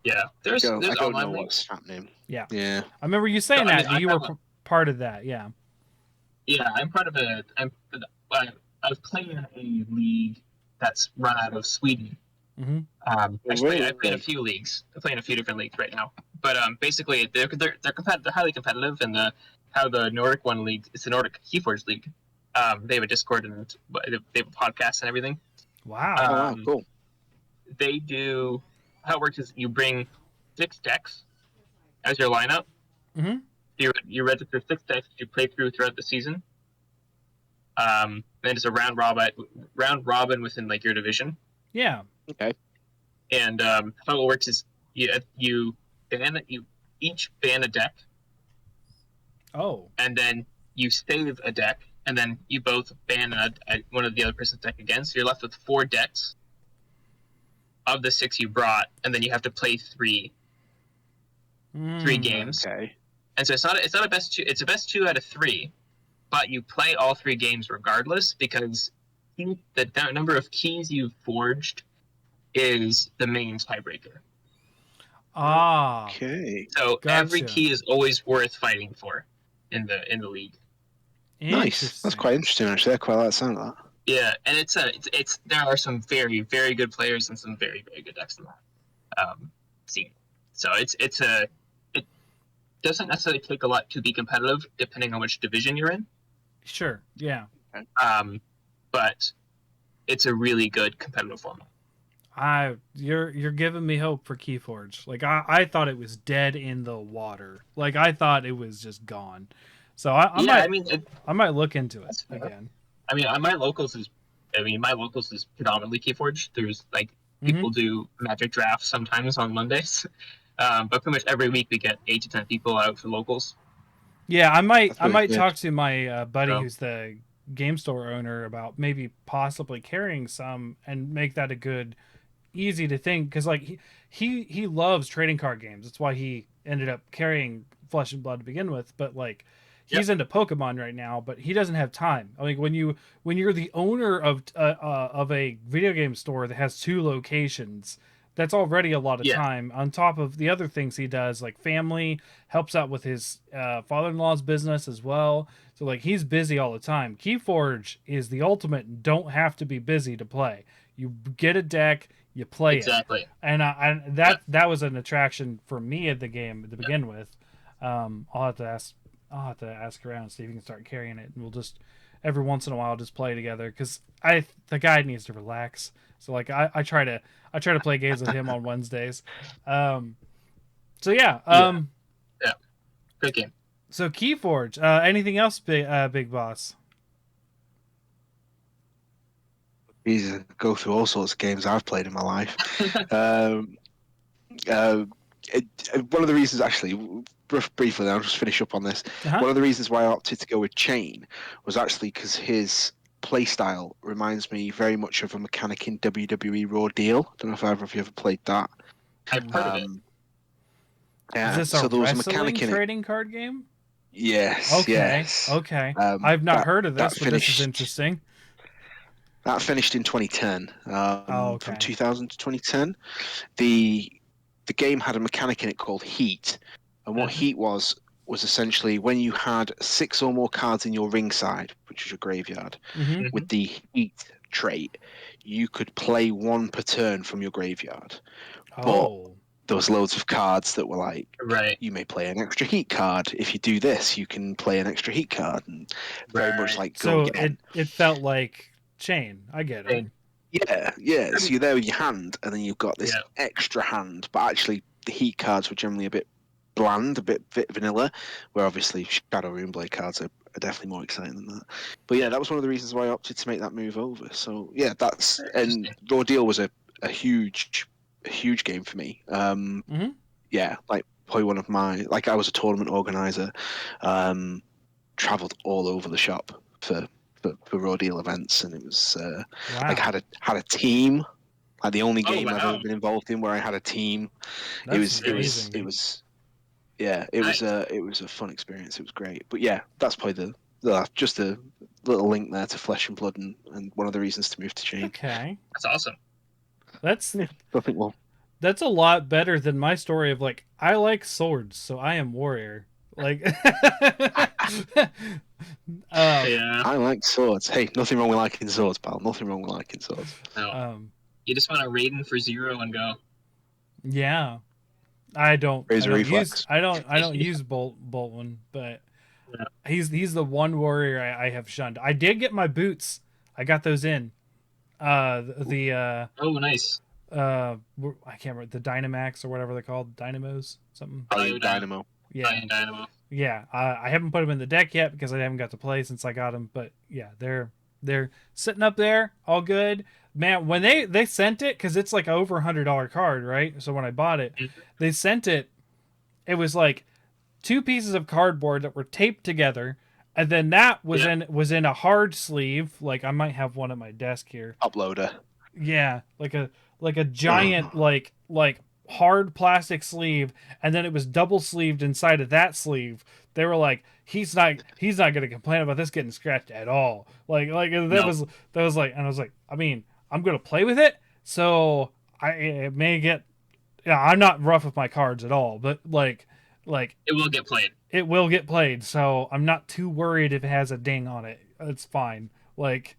Yeah, there's I don't know online leagues. what's happening. Yeah. Yeah. I remember you saying So, I that mean, I you were have part of that. Yeah. Yeah, I'm part of I was playing a league that's run out of Sweden. Mm-hmm. Actually, I play in a few leagues. I play in a few different leagues right now. But basically, they're highly competitive, and how the Nordic one league, it's the Nordic Keyforge League. They have a Discord and they have a podcast and everything. Wow. Oh, wow, cool. They do how it works is you bring 6 decks as your lineup. Mhm. You register 6 decks you play throughout the season. Then it's a round robin within like your division. Yeah. Okay. And how it works is you each ban a deck, Oh. and then you save a deck, and then you both ban one of the other person's deck again. So you're left with 4 decks of the 6 you brought, and then you have to play 3 games. Okay. And so it's not a best 2. It's a best 2 out of 3, but you play all 3 games regardless because the number of keys you've forged is the main tiebreaker. Ah. Okay. So every Gotcha. key is always worth fighting for in the league. Nice. That's Interesting. quite interesting, actually. I quite like the sound of that. Yeah, and it's there are some very, very good players and some very, very good decks in that scene. So it doesn't necessarily take a lot to be competitive, depending on which division you're in. Sure. Yeah. But it's a really good competitive format. You're giving me hope for Keyforge. Like I thought it was dead in the water. Like I thought it was just gone. So I might look into it That's fair. again. I mean, my locals is predominantly Keyforge. There's like people do Magic drafts sometimes on Mondays, but pretty much every week we get 8 to 10 people out for locals. Yeah, I might That's I really might good. talk to my buddy Oh. who's the game store owner about maybe possibly carrying some and make that a good easy to think because like he loves trading card games. That's why he ended up carrying Flesh and Blood to begin with. But like Yep. he's into Pokemon right now, but he doesn't have time. I mean, when you're the owner of a video game store that has two locations, that's already a lot of Yeah. time. On top of the other things he does, like family, helps out with his father-in-law's business as well. So like he's busy all the time. Keyforge is the ultimate don't have to be busy to play. You get a deck, you play it, Exactly. and Yep. that was an attraction for me at the game to Yep. begin with. I'll have to ask around see if he can start carrying it, and we'll just every once in a while just play together because the guy needs to relax. So like I try to play games with him on Wednesdays. Um, so yeah. Yeah. Yeah. Great game. So Keyforge. Anything else, Big Boss? Jesus, go through all sorts of games I've played in my life. Um, uh, One of the reasons, actually, briefly, I'll just finish up on this. Uh-huh. One of the reasons why I opted to go with Chain was actually because his playstyle reminds me very much of a mechanic in WWE Raw Deal. I don't know if either of you ever played that. I've heard of it. Is Yeah, this a so there was a wrestling mechanic in it. trading card game? Yes, Okay. yes. Okay. I've not heard of this, that but this is finished. interesting. That finished in 2010. Oh, okay. From 2000 to 2010, the game had a mechanic in it called Heat, and what Mhm. Heat was essentially when you had 6 or more cards in your ringside, which is your graveyard, Mm-hmm. with the Heat trait, you could play one per turn from your graveyard. Oh. There was loads of cards that were like, Right. you may play an extra Heat card. If you do this, you can play an extra Heat card, and very much Right. like So go again. it felt like Chain. I get it. Chain. Yeah. So you're there with your hand, and then you've got this Yeah. extra hand. But actually, the Heat cards were generally a bit bland, a bit vanilla. Where obviously Shadow Runeblade cards are definitely more exciting than that. But yeah, that was one of the reasons why I opted to make that move over. So yeah, that's Very and interesting. Raw Deal was a huge game for me. Mhm. Yeah, like probably one of my I was a tournament organizer, traveled all over the shop for Raw Deal events, and it was Wow. had a team. Like the only Oh, game I've wow. ever been involved in where I had a team. That's It amazing. was Nice. it was a fun experience. It was great. But yeah, that's probably the just a little link there to Flesh and Blood, and one of the reasons to move to Chain. Okay. That's awesome. That's I think that's a lot better than my story of like I like swords, so I am warrior. Like Yeah. I like swords. Hey, nothing wrong with liking swords, pal. Nothing wrong with liking swords. No. um You just want to Raiden for 0 and go. yeah. I don't Razor reflex. I don't use Boltwin, but Yeah. he's the one warrior I have shunned. I did get my boots. I got those in. The Oh, nice. I can't remember the Dynamax or whatever they're called, Dynamos something. Bio Dynamo. Yeah, Giant Dynamo. yeah. I haven't put them in the deck yet because I haven't got to play since I got them. But yeah, they're sitting up there, all good. Man, when they sent it, because it's like over $100 card, right? So when I bought it, Mhm. they sent it. It was like two pieces of cardboard that were taped together, and then that was Yep. in a hard sleeve. Like I might have one at my desk here. Uploader. Yeah, like a giant like hard plastic sleeve, and then it was double sleeved inside of that sleeve. They were like, he's not gonna complain about this getting scratched at all. Like that No. was like, and I was like, I mean, I'm gonna play with it, so it may get. Yeah, I'm not rough with my cards at all, but like It will get played. it will get played, so I'm not too worried if it has a ding on it. It's fine. Like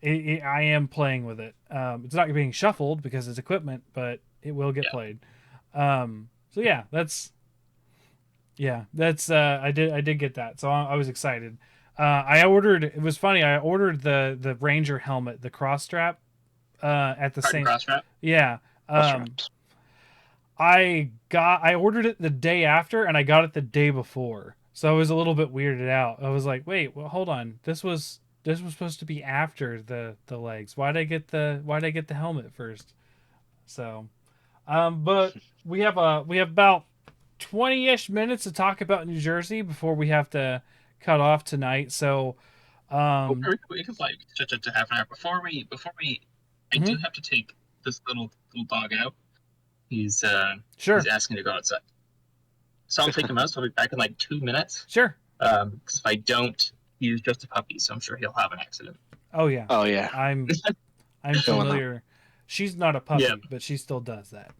I am playing with it. It's not being shuffled because it's equipment, but it will get Yeah. played. So yeah, that's I did get that, so I was excited. I ordered. It was funny. I ordered the Ranger helmet, the cross strap, at the Card same. and cross wrap. Yeah. Straps. I ordered it the day after, and I got it the day before, so I was a little bit weirded out. I was like, wait, well, hold on. This was supposed to be after the legs. Why'd I get the helmet first? So, but we have about 20-ish minutes to talk about New Jersey before we have to cut off tonight. So, We can probably stretch it to half an hour before we. I do mhm, have to take this little dog out. He's sure, asking to go outside, so I'll take him out. So I'll be back in like 2 minutes. sure. Because if I don't, he's just a puppy, so I'm sure he'll have an accident. Oh yeah, Oh yeah, I'm I'm don't want that. familiar. She's not a puppy, Yeah. but she still does that.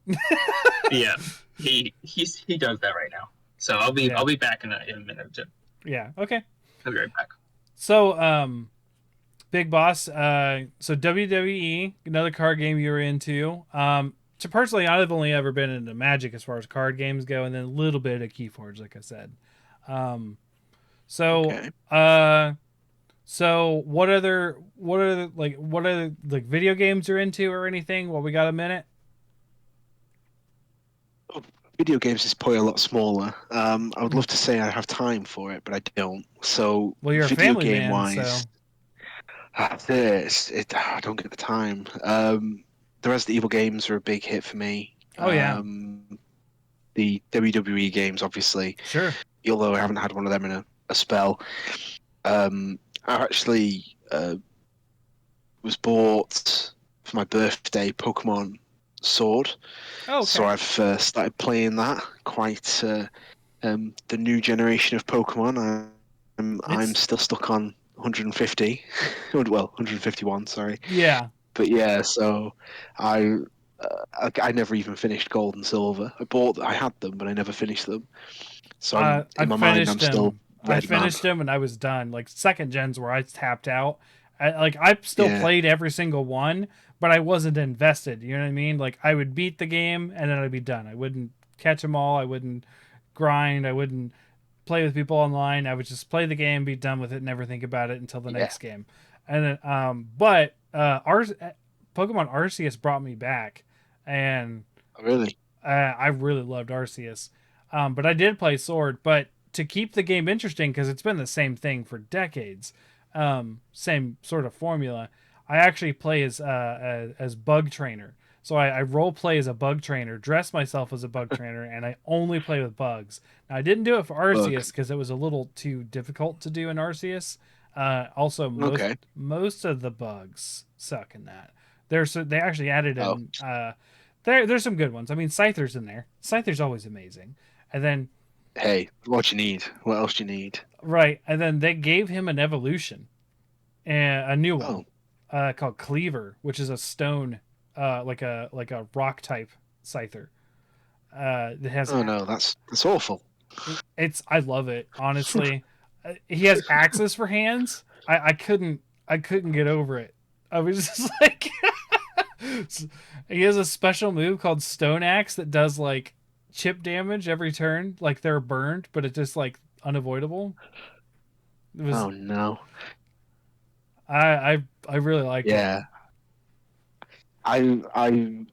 Yeah, he does that right now. So I'll be Yeah. I'll be back in a minute or two. Yeah. Okay. I'll be right back. So, Big Boss. So WWE, another card game you were into. So personally, I've only ever been into Magic as far as card games go, and then a little bit of Keyforge, like I said. Um, so, Okay. so what other video games you're into or anything? Well, we got a minute. Video games is probably a lot smaller. I would love to say I have time for it, but I don't. So Well, you're a video family game man, wise, so I don't get the time. The Resident Evil games are a big hit for me. Oh, yeah. The WWE games, obviously, sure. although I haven't had one of them in a spell. I actually was bought for my birthday Pokemon Sword. Oh, okay. So I've started playing that. Quite the new generation of Pokemon. I'm still stuck on 150. Well, 151. Sorry. Yeah. But yeah, so I never even finished Gold and Silver. I had them, but I never finished them. So in my mind, I'm still I Red Man. finished them and I was done. Like second gens where I tapped out. I still Yeah. played every single one, but I wasn't invested. You know what I mean? Like I would beat the game and then I'd be done. I wouldn't catch them all. I wouldn't grind. I wouldn't play with people online. I would just play the game, be done with it, never think about it until the Yeah. next game. And then, but Pokemon Arceus brought me back, and Really? I really loved Arceus. But I did play Sword, but to keep the game interesting, because it's been the same thing for decades, same sort of formula, I actually play as Bug Trainer. So I role play as a bug trainer, dress myself as a bug trainer, and I only play with bugs. Now, I didn't do it for Arceus because it was a little too difficult to do in Arceus. Also, Okay. most of the bugs suck in that. They actually added Oh. in there's some good ones. I mean, Scyther's in there. Scyther's always amazing. And then Hey, what you need? What else do you need? right, and then they gave him an evolution, a new one, called Cleaver, which is a stone, like a rock type Scyther. That has Oh no, that's awful. I love it, honestly. He has axes for hands. I couldn't get over it. I was just like he has a special move called Stone Axe that does like chip damage every turn, like they're burned, but it's just like unavoidable. It was Oh no. I really liked it. Yeah. I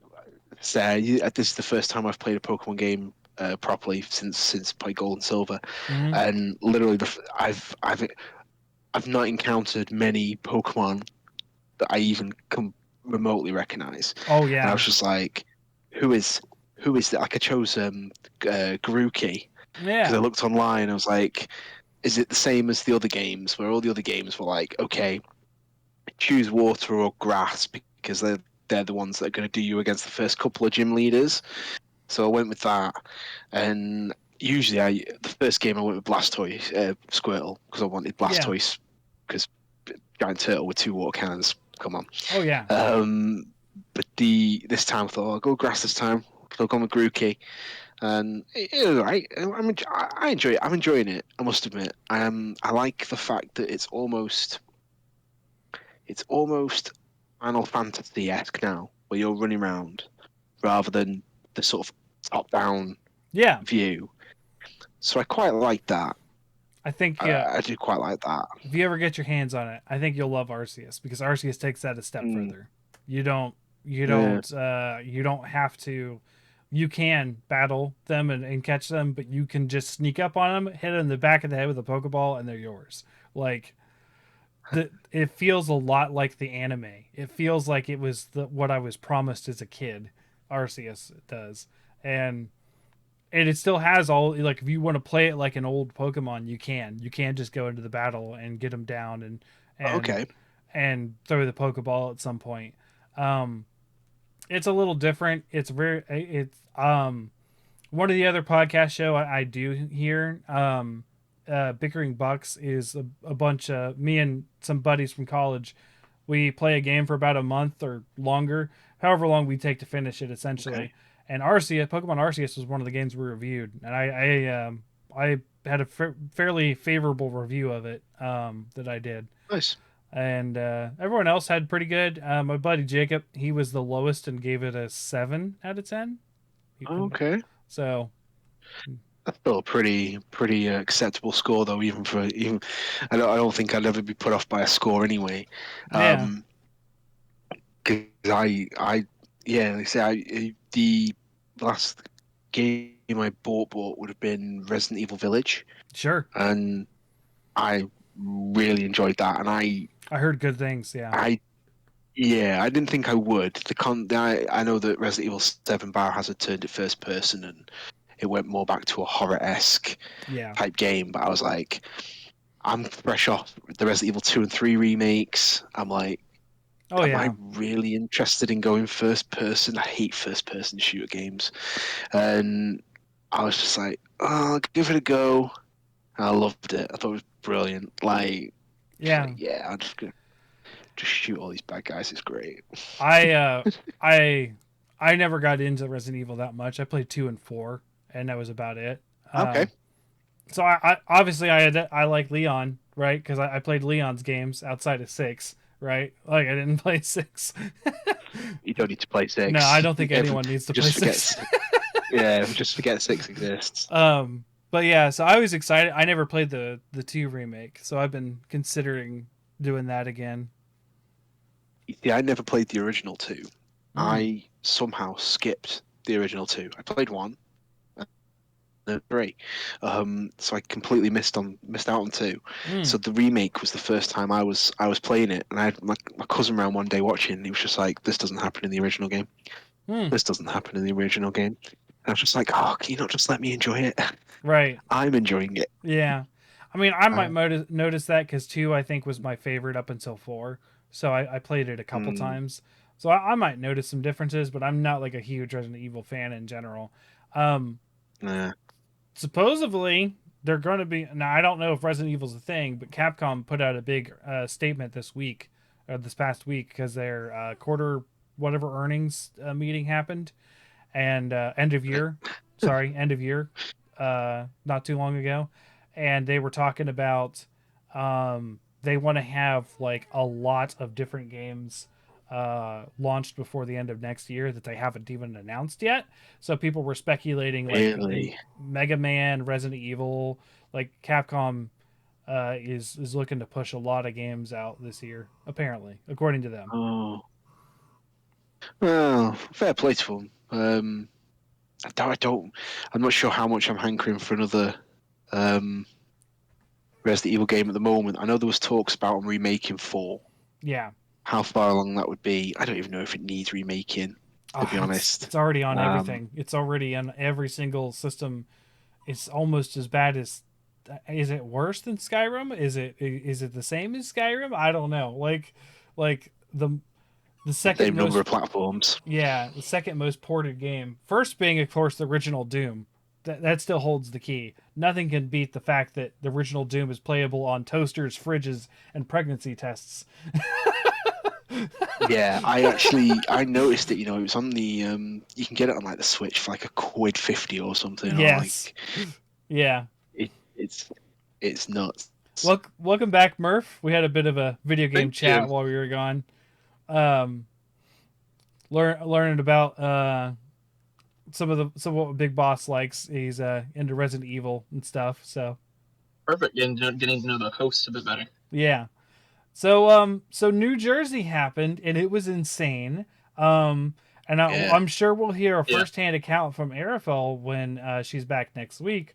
say this is the first time I've played a Pokemon game properly since played Gold and Silver, Mhm. and literally I've not encountered many Pokemon that I even can remotely recognize. Oh And I yeah. was just like, who is that? Like I chose Grookey because I Yeah. looked online. I was like, is it the same as the other games where all the other games were like, okay, choose water or grass because they're the ones that are going to do you against the first couple of gym leaders. So I went with that, and usually the first game I went with Blastoise, Squirtle, because I wanted Blastoise because giant turtle with 2 water cannons. Come on. Oh yeah. But this time I thought I'll go grass this time. So I've gone with Grookey, and it was alright. I enjoy it. I'm enjoying it. I must admit. I like the fact that it's almost Final Fantasy-esque now, where you're running around rather than the sort of top-down Yeah. view. So I quite like that. I think I do quite like that. if you ever get your hands on it, I think you'll love Arceus because Arceus takes that a step further. You don't have to. You can battle them and catch them, but you can just sneak up on them, hit them in the back of the head with a Pokeball, and they're yours. Like, it feels a lot like the anime. It feels like it was what I was promised as a kid. Arceus does, and and it still has all, like, if you want to play it like an old Pokemon, you can just go into the battle and get them down and Okay. and throw the Pokeball at some point. Um, it's a little different. It's one of the other podcast show I do here. Bickering Bucks is a bunch of me and some buddies from college. We play a game for about a month or longer, however long we take to finish it, essentially. Okay. And Arceus, Pokemon Arceus was one of the games we reviewed, and I had a fairly favorable review of it that I did, Nice. and everyone else had pretty good. My buddy Jacob, he was the lowest and gave it a 7 out of 10. Okay. So That's still a pretty acceptable score, though. Even I don't think I'd ever be put off by a score anyway. yeah, 'Cause yeah, like I say, the last game I bought would have been Resident Evil Village, sure. and I really enjoyed that. And I heard good things. Yeah, yeah, I didn't think I would. I know that Resident Evil 7 Biohazard turned it first person, and it went more back to a horror-esque yeah, type game. But I was like, I'm fresh off the Resident Evil 2 and 3 remakes. I'm like, oh am yeah, I really interested in going first person? I hate first person shooter games. And I was just like, oh, I'll give it a go. And I loved it. I thought it was brilliant. yeah. Yeah, I'm just gonna just shoot all these bad guys. It's great. I I never got into Resident Evil that much. I played 2 and 4, and that was about it. Okay. So I obviously I like Leon, right? Because I played Leon's games outside of 6, right? Like I didn't play 6. You don't need to play 6. No, I don't think anyone needs to play just forget. 6. Yeah, just forget 6 exists. But yeah, so I was excited. I never played the 2 remake, so I've been considering doing that again. Yeah, I never played the original 2. Mm. I somehow skipped the original 2. I played 1, and 3. So I completely missed out on 2. Mm. So the remake was the first time I was playing it, and I had my cousin around one day watching, and he was just like, "This doesn't happen in the original game. Mm. This doesn't happen in the original game." And I was just like, "Oh, can you not just let me enjoy it? Right. I'm enjoying it." Yeah. I mean, I might notice that because 2, I think, was my favorite up until 4. So I played it a couple times. So I might notice some differences, but I'm not like a huge Resident Evil fan in general. Nah. Supposedly, they're going to be. Now, I don't know if Resident Evil's a thing, but Capcom put out a big statement this week, or this past week, because their quarter whatever earnings meeting happened. And end of year, not too long ago. And they were talking about they want to have like a lot of different games launched before the end of next year that they haven't even announced yet. So people were speculating like Really? Mega Man, Resident Evil, like Capcom is looking to push a lot of games out this year, apparently, according to them. Oh. Well, fair play to them. I'm not sure how much I'm hankering for another Resident Evil game at the moment. I know there was talks about remaking 4. Yeah. How far along that would be, I don't even know if it needs remaking, to be honest. It's already on everything. It's already on every single system. It's almost as bad as. Is it worse than Skyrim? Is it the same as Skyrim? I don't know. Like the second Same most, number of platforms. Yeah, the second most ported game. First being, of course, the original Doom. That still holds the key. Nothing can beat the fact that the original Doom is playable on toasters, fridges, and pregnancy tests. Yeah, I noticed it. You know, it was on the you can get it on like the Switch for like £1.50 or something. Yes. Yeah. It's nuts. Welcome back, Murph. We had a bit of a video game Thank chat you. while we were gone. Learning about some of what Big Boss likes. He's into Resident Evil and stuff. So Perfect. Getting to know the host a bit better. yeah. So New Jersey happened and it was insane. And I'm sure we'll hear a firsthand account from Arafel when she's back next week.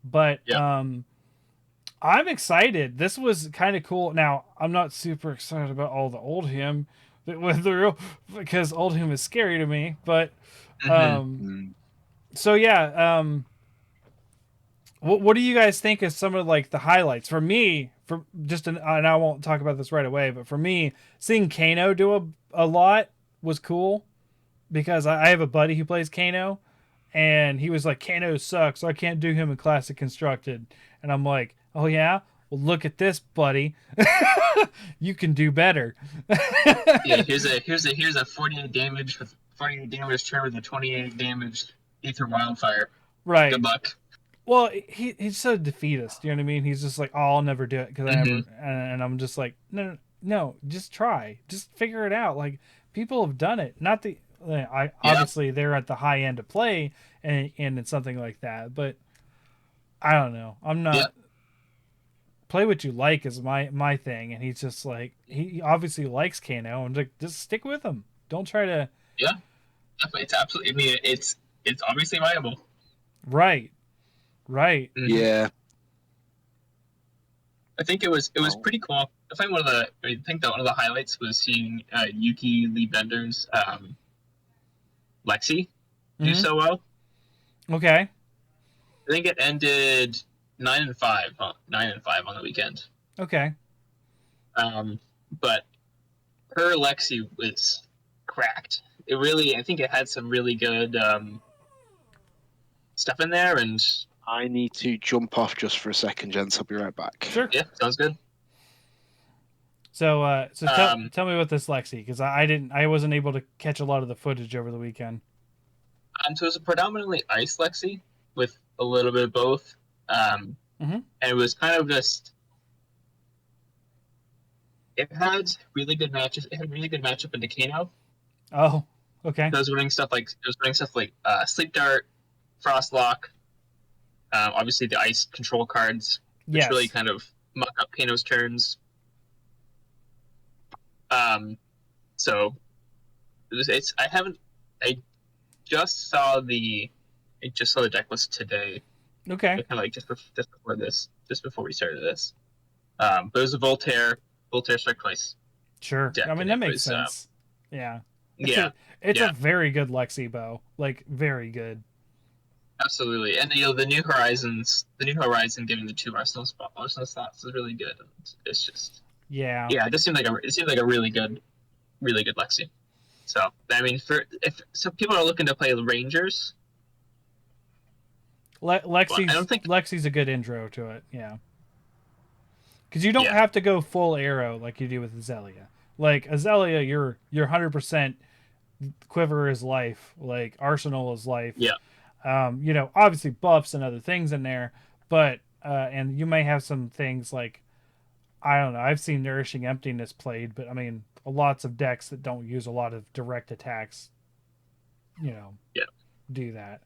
But I'm excited. This was kind of cool. Now, I'm not super excited about all the old him that went through because old him is scary to me. But so yeah, What do you guys think is some of like the highlights for me? For and I won't talk about this right away, but for me, seeing Kano do a lot was cool because I have a buddy who plays Kano, and he was like, Kano sucks, so I can't do him in Classic Constructed, and I'm like, oh yeah, well look at this, buddy, you can do better. Yeah, here's a 48 damage with 48 damage turn with a 28 damage Ether Wildfire. Right. Good luck. Well, he's so defeatist. You know what I mean? He's just like, oh, I'll never do it because I never. And I'm just like, no, just try, just figure it out. Like people have done it. Not the, I obviously they're at the high end of play, and it's something like that. But I don't know. I'm not. Yeah. Play what you like is my thing, and he's just like he obviously likes Kano, and like just stick with him. Don't try to. Yeah, it's absolutely. I mean, it's obviously viable. Right. Right. Yeah. I think it was pretty cool. I think one of the highlights was seeing Yuki Lee Bender's Lexi do so well. Okay. I think it ended 9-5 on the weekend. Okay. But her Lexi was cracked. I think it had some really good stuff in there, and I need to jump off just for a second, gents. I'll be right back. Sure. Yeah, sounds good. So, tell me about this Lexi, because I wasn't able to catch a lot of the footage over the weekend. So it was a predominantly ice Lexi with a little bit of both. And it was kind of just. It had really good matches. It had really good matchup into Kano. Oh, okay. It was running stuff like Sleep Dart, Frost Lock. Obviously the ice control cards, which really kind of muck up Kano's turns. So I just saw the deck list today. Okay. Kind of like just before we started this. But it was a Voltaire Strike Twice. Sure. Deck, I mean that makes sense. Yeah. It's a very good Lexi bow. Like very good. Absolutely, and the New Horizon giving the 2 Arsenal slots is really good. It's just it just seemed like a really good Lexi. So I mean, if people are looking to play Rangers, Lexi's a good intro to it. Yeah, because you don't have to go full arrow like you do with Azalea. Like Azalea, you're 100% quiver is life. Like Arsenal is life. Yeah. Obviously buffs and other things in there, but and you may have some things like, I don't know, I've seen Nourishing Emptiness played, but I mean, lots of decks that don't use a lot of direct attacks, do that.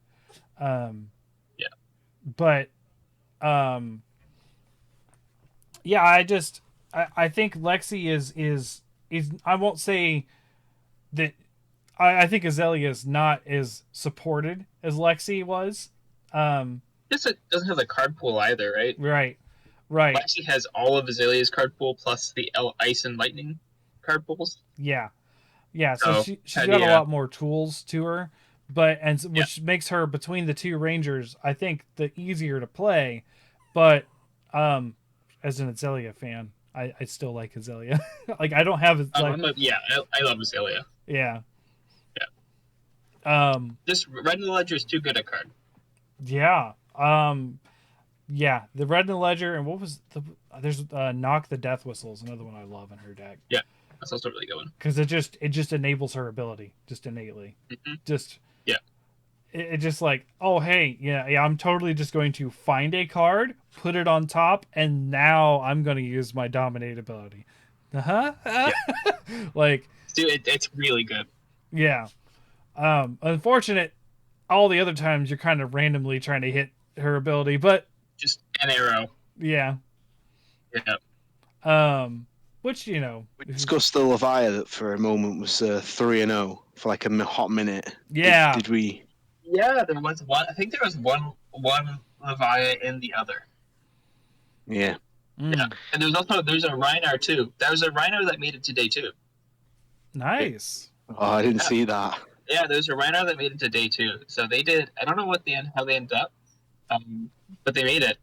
But I think Lexi is I won't say that. I think Azalea is not as supported as Lexi was. It doesn't have the card pool either, right? Right. Lexi has all of Azalea's card pool plus the Ice and Lightning card pools. Yeah. So she's got a lot more tools to her, which makes her, between the 2 Rangers, I think the easier to play. But as an Azalea fan, I still like Azalea. Like I don't have I love Azalea. Yeah. This Red in the Ledger is too good a card. Yeah. The Red in the Ledger, and what was there's Knock the Death Whistle is another one I love in her deck. Yeah, that's also a really good one. Because it just enables her ability, just innately. It just like, oh hey, I'm totally just going to find a card, put it on top, and now I'm going to use my Dominate ability. Like, dude, it's really good. Yeah. Unfortunate, all the other times you're kind of randomly trying to hit her ability, but just an arrow. Yeah. Which we discussed the Levia that for a moment was 3-0 for like a hot minute. Yeah. Did we? Yeah, there was one. I think there was one Levia in the other. Yeah. Yeah, and there's a Rhinar too. There was a Rhinar that made it to day 2. Nice. Oh, I didn't see that. Yeah, there's a Rhinar that made it to day 2. So they did. I don't know how they ended up. But they made it.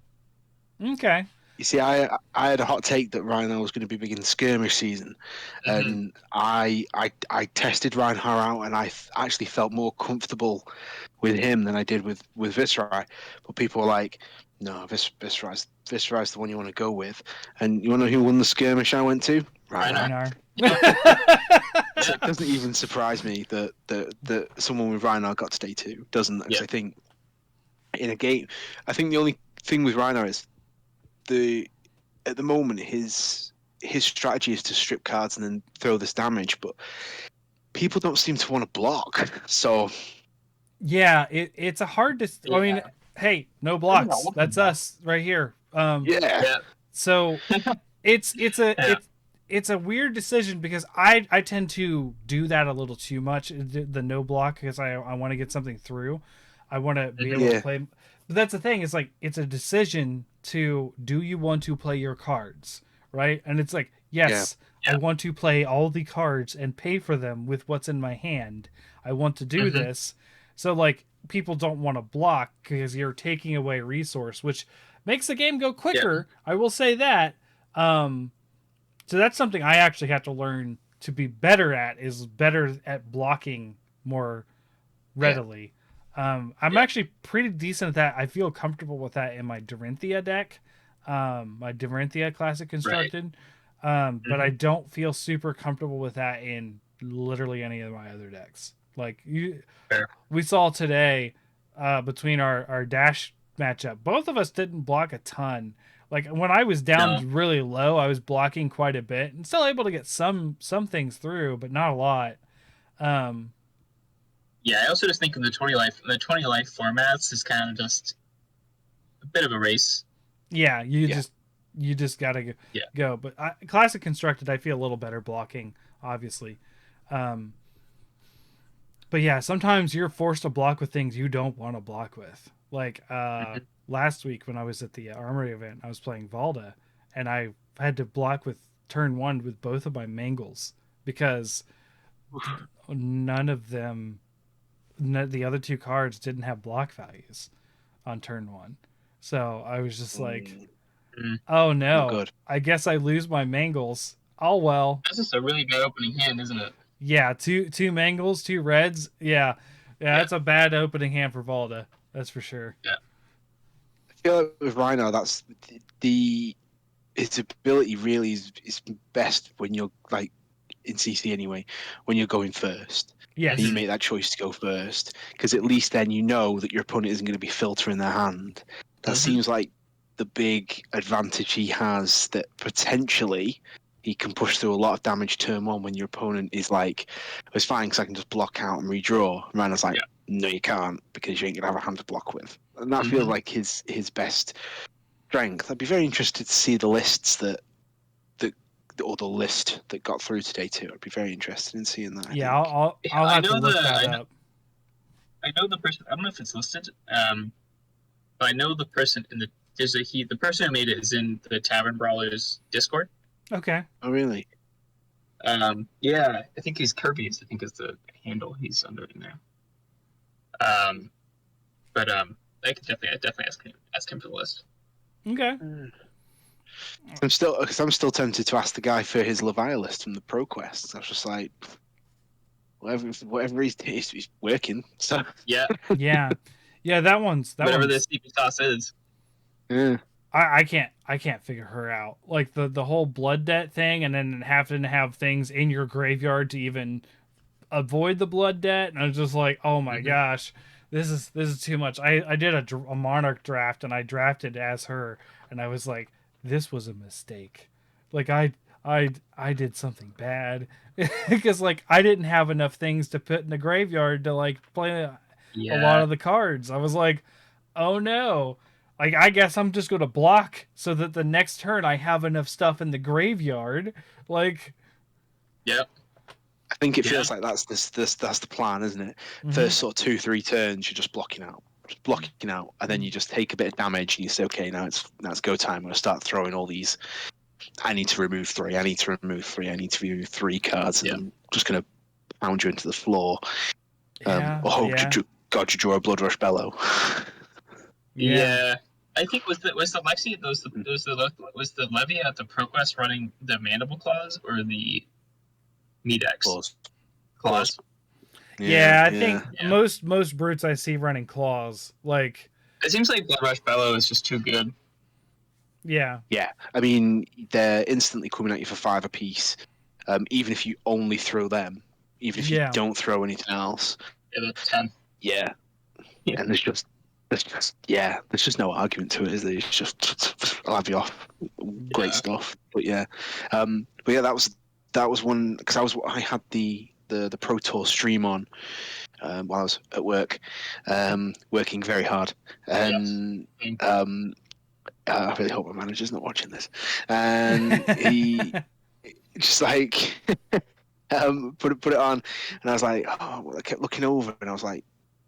Okay. You see, I had a hot take that Reinhardt was going to be big in skirmish season, and I tested Reinhardt out, and I actually felt more comfortable with him than I did with Viscerai. But people were like, "No, Viscerai's the one you want to go with." And you want to know who won the skirmish I went to? Reinhardt. So it doesn't even surprise me that someone with Reinhardt got to day 2. Doesn't, because I think in a game, I think the only thing with Reinhardt is at the moment his strategy is to strip cards and then throw this damage, but people don't seem to want to block. So yeah, it's a hard to. I mean, hey, no blocks. That's us right here. So it's a weird decision because I tend to do that a little too much, the no block, because I want to get something through. I want to be able to play. But that's the thing. It's like it's a decision to do you want to play your cards, right? And it's like, yes, I want to play all the cards and pay for them with what's in my hand. I want to do this. So like people don't want to block because you're taking away resource, which makes the game go quicker. I will say that. So that's something I actually have to learn to be better at blocking more readily. I'm actually pretty decent at that. I feel comfortable with that in my Dorinthia deck, my Dorinthia Classic Constructed. But I don't feel super comfortable with that in literally any of my other decks. Like we saw today between our Dash matchup, both of us didn't block a ton. Like when I was down really low, I was blocking quite a bit and still able to get some things through, but not a lot. Yeah, I also just think in the 20 life formats is kind of just a bit of a race. Yeah, you just gotta go. But Classic Constructed, I feel a little better blocking, obviously. But yeah, sometimes you're forced to block with things you don't want to block with. Like last week when I was at the Armory event, I was playing Valda, and I had to block with turn 1 with both of my Mangles because none of them, the other 2 cards didn't have block values on turn 1. So I was just like, oh no, I guess I lose my Mangles. Oh well. That's just a really bad opening hand, isn't it? Yeah, two Mangles, 2 reds. Yeah, that's a bad opening hand for Valda. That's for sure. Yeah. I feel like with Rhino, that's his ability really is best when you're like in CC anyway, when you're going first. Yeah. And you make that choice to go first, because at least then you know that your opponent isn't going to be filtering their hand. That seems like the big advantage he has, that potentially he can push through a lot of damage turn 1 when your opponent is like, it's fine because I can just block out and redraw. Rhino's like, no, you can't, because you ain't going to have a hand to block with. And that feels like his best strength. I'd be very interested to see the lists or the list that got through today too. I'd be very interested in seeing that. I'll have to look that up. I know the person. I don't know if it's listed. But I know the person in the person who made it is in the Tavern Brawlers Discord. Okay. Oh really? Yeah, I think he's Kirby's. I think is the handle he's under in there. But I could definitely ask him for the list. Okay. I'm still tempted to ask the guy for his Leviathan list from the ProQuest. I was just like, whatever he's working. So yeah, that one's whatever the secret sauce is. Yeah. I can't figure her out. Like the whole blood debt thing, and then having to have things in your graveyard to even avoid the blood debt. And I was just like, oh my gosh, this is too much. I did a Monarch draft, and I drafted as her, and I was like, this was a mistake. Like I did something bad because like I didn't have enough things to put in the graveyard to like play a lot of the cards. I was like, oh no. Like, I guess I'm just going to block so that the next turn I have enough stuff in the graveyard. Like, yep. I think it feels like that's the plan, isn't it? First sort of 2-3 turns, you're just blocking out, and then you just take a bit of damage and you say, okay, now it's go time. I'm going to start throwing all these. I need to remove 3. I need to remove 3. I need to remove 3 cards, and I'm just going to pound you into the floor. God, you draw a Blood Rush Bellow. Yeah. I think was the Lexi was the Levy at the ProQuest running the Mandible Claws or the Medex Claws. Claws? Yeah, I think Yeah. most brutes I see running claws. Like, It seems like Blood Rush Bellow is just too good. yeah, Yeah, I mean they're instantly coming at you for 5 apiece. Even if you only throw them, even if you Yeah. don't throw anything else. Yeah, that's 10. Yeah, Yeah. and there's just no argument to it, is there? It's just I'll have you off. Great Yeah. stuff. But yeah, that was one because I had the Pro Tour stream on while I was at work, working very hard, and I really hope my manager's not watching this. And he just like put it on, and I was like, oh, I kept looking over, and I was like,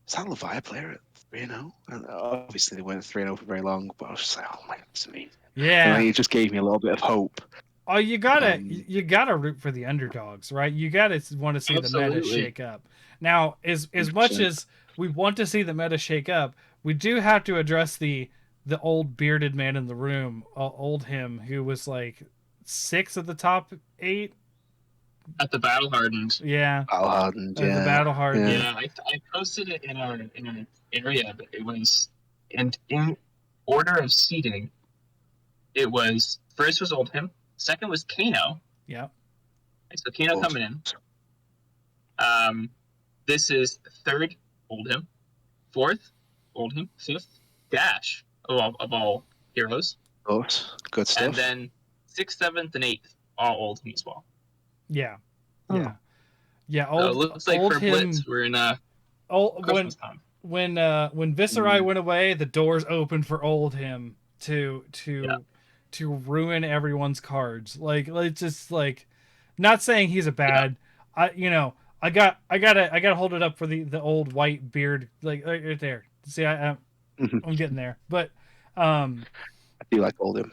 is that Leviathan player at 3-0? And obviously they weren't 3-0 for very long, but I was just like, oh my god, that's amazing. yeah. And it just gave me a little bit of hope. Oh, you gotta root for the underdogs, right? You gotta want to see the meta Absolutely. shake up. Now, as much 100%. as we want to see the meta shake up, we do have to address the old bearded man in the room, old him who was like 6 of the top 8. At the Battle Hardened. Yeah, Battle hardened, the battle hardened. Yeah, I posted it in our area, but it was in order of seeding. It was first was Oldhim, second was Kano. Yeah. So Kano coming in. This is third Oldhim, fourth Oldhim, fifth Dash of all heroes, Of course, good stuff. and then sixth, seventh, and eighth all Oldhim as well. Yeah. Oh. Yeah. Yeah, So it looks like old for him, Blitz we're in when Christmas time. when Viserai went away, the doors opened for old him to ruin everyone's cards. Like, it's just like, not saying he's a bad. I gotta hold it up for the old white beard, like right there. See, I'm getting there, but I do like Oldhim.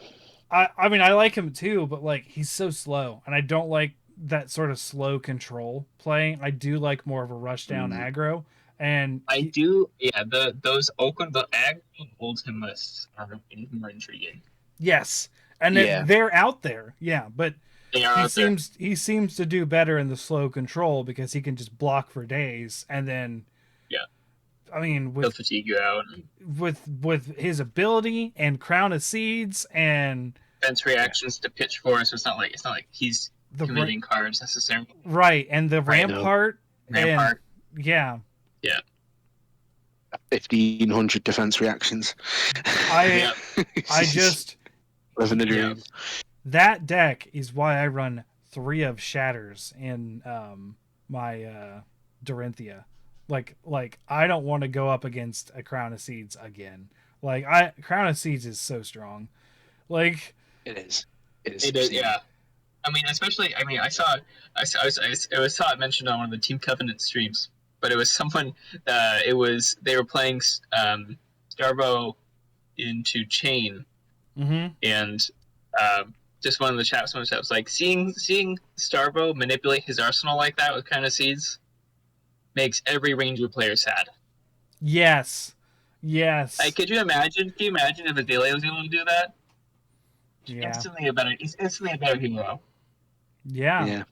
I mean I like him too, but like he's so slow, and I don't like that sort of slow control playing. I do like more of a rush down aggro, and I do, yeah. Those Oakland, the ag Oldhim lists are more intriguing. yes, and Yeah. they're out there, yeah, but They are out there. he seems to do better in the slow control because he can just block for days, and then Yeah. I mean They'll fatigue you out. with his ability and Crown of Seeds and Defense reactions to pitch for, so it's not like he's the committing cards necessarily. right and the Right. Rampart, Rampart. and yeah. 1,500 defense reactions. I just living the dream. Yeah. that deck is why I run 3 of Shatters in my Dorinthia. Like I don't want to go up against a Crown of Seeds again. Like Crown of Seeds is so strong. Like It is. It is. It is, yeah. I mean, especially. I mean, I saw it mentioned on one of the Team Covenant streams, but it was someone. They were playing Starvo into Chain, and just one of the chats was like seeing Starvo manipulate his arsenal like that with kind of seeds makes every Ranger player sad. yes. Like, could you imagine? Can you imagine if Azalea was able to do that? Yeah. He's instantly a better hero. Yeah.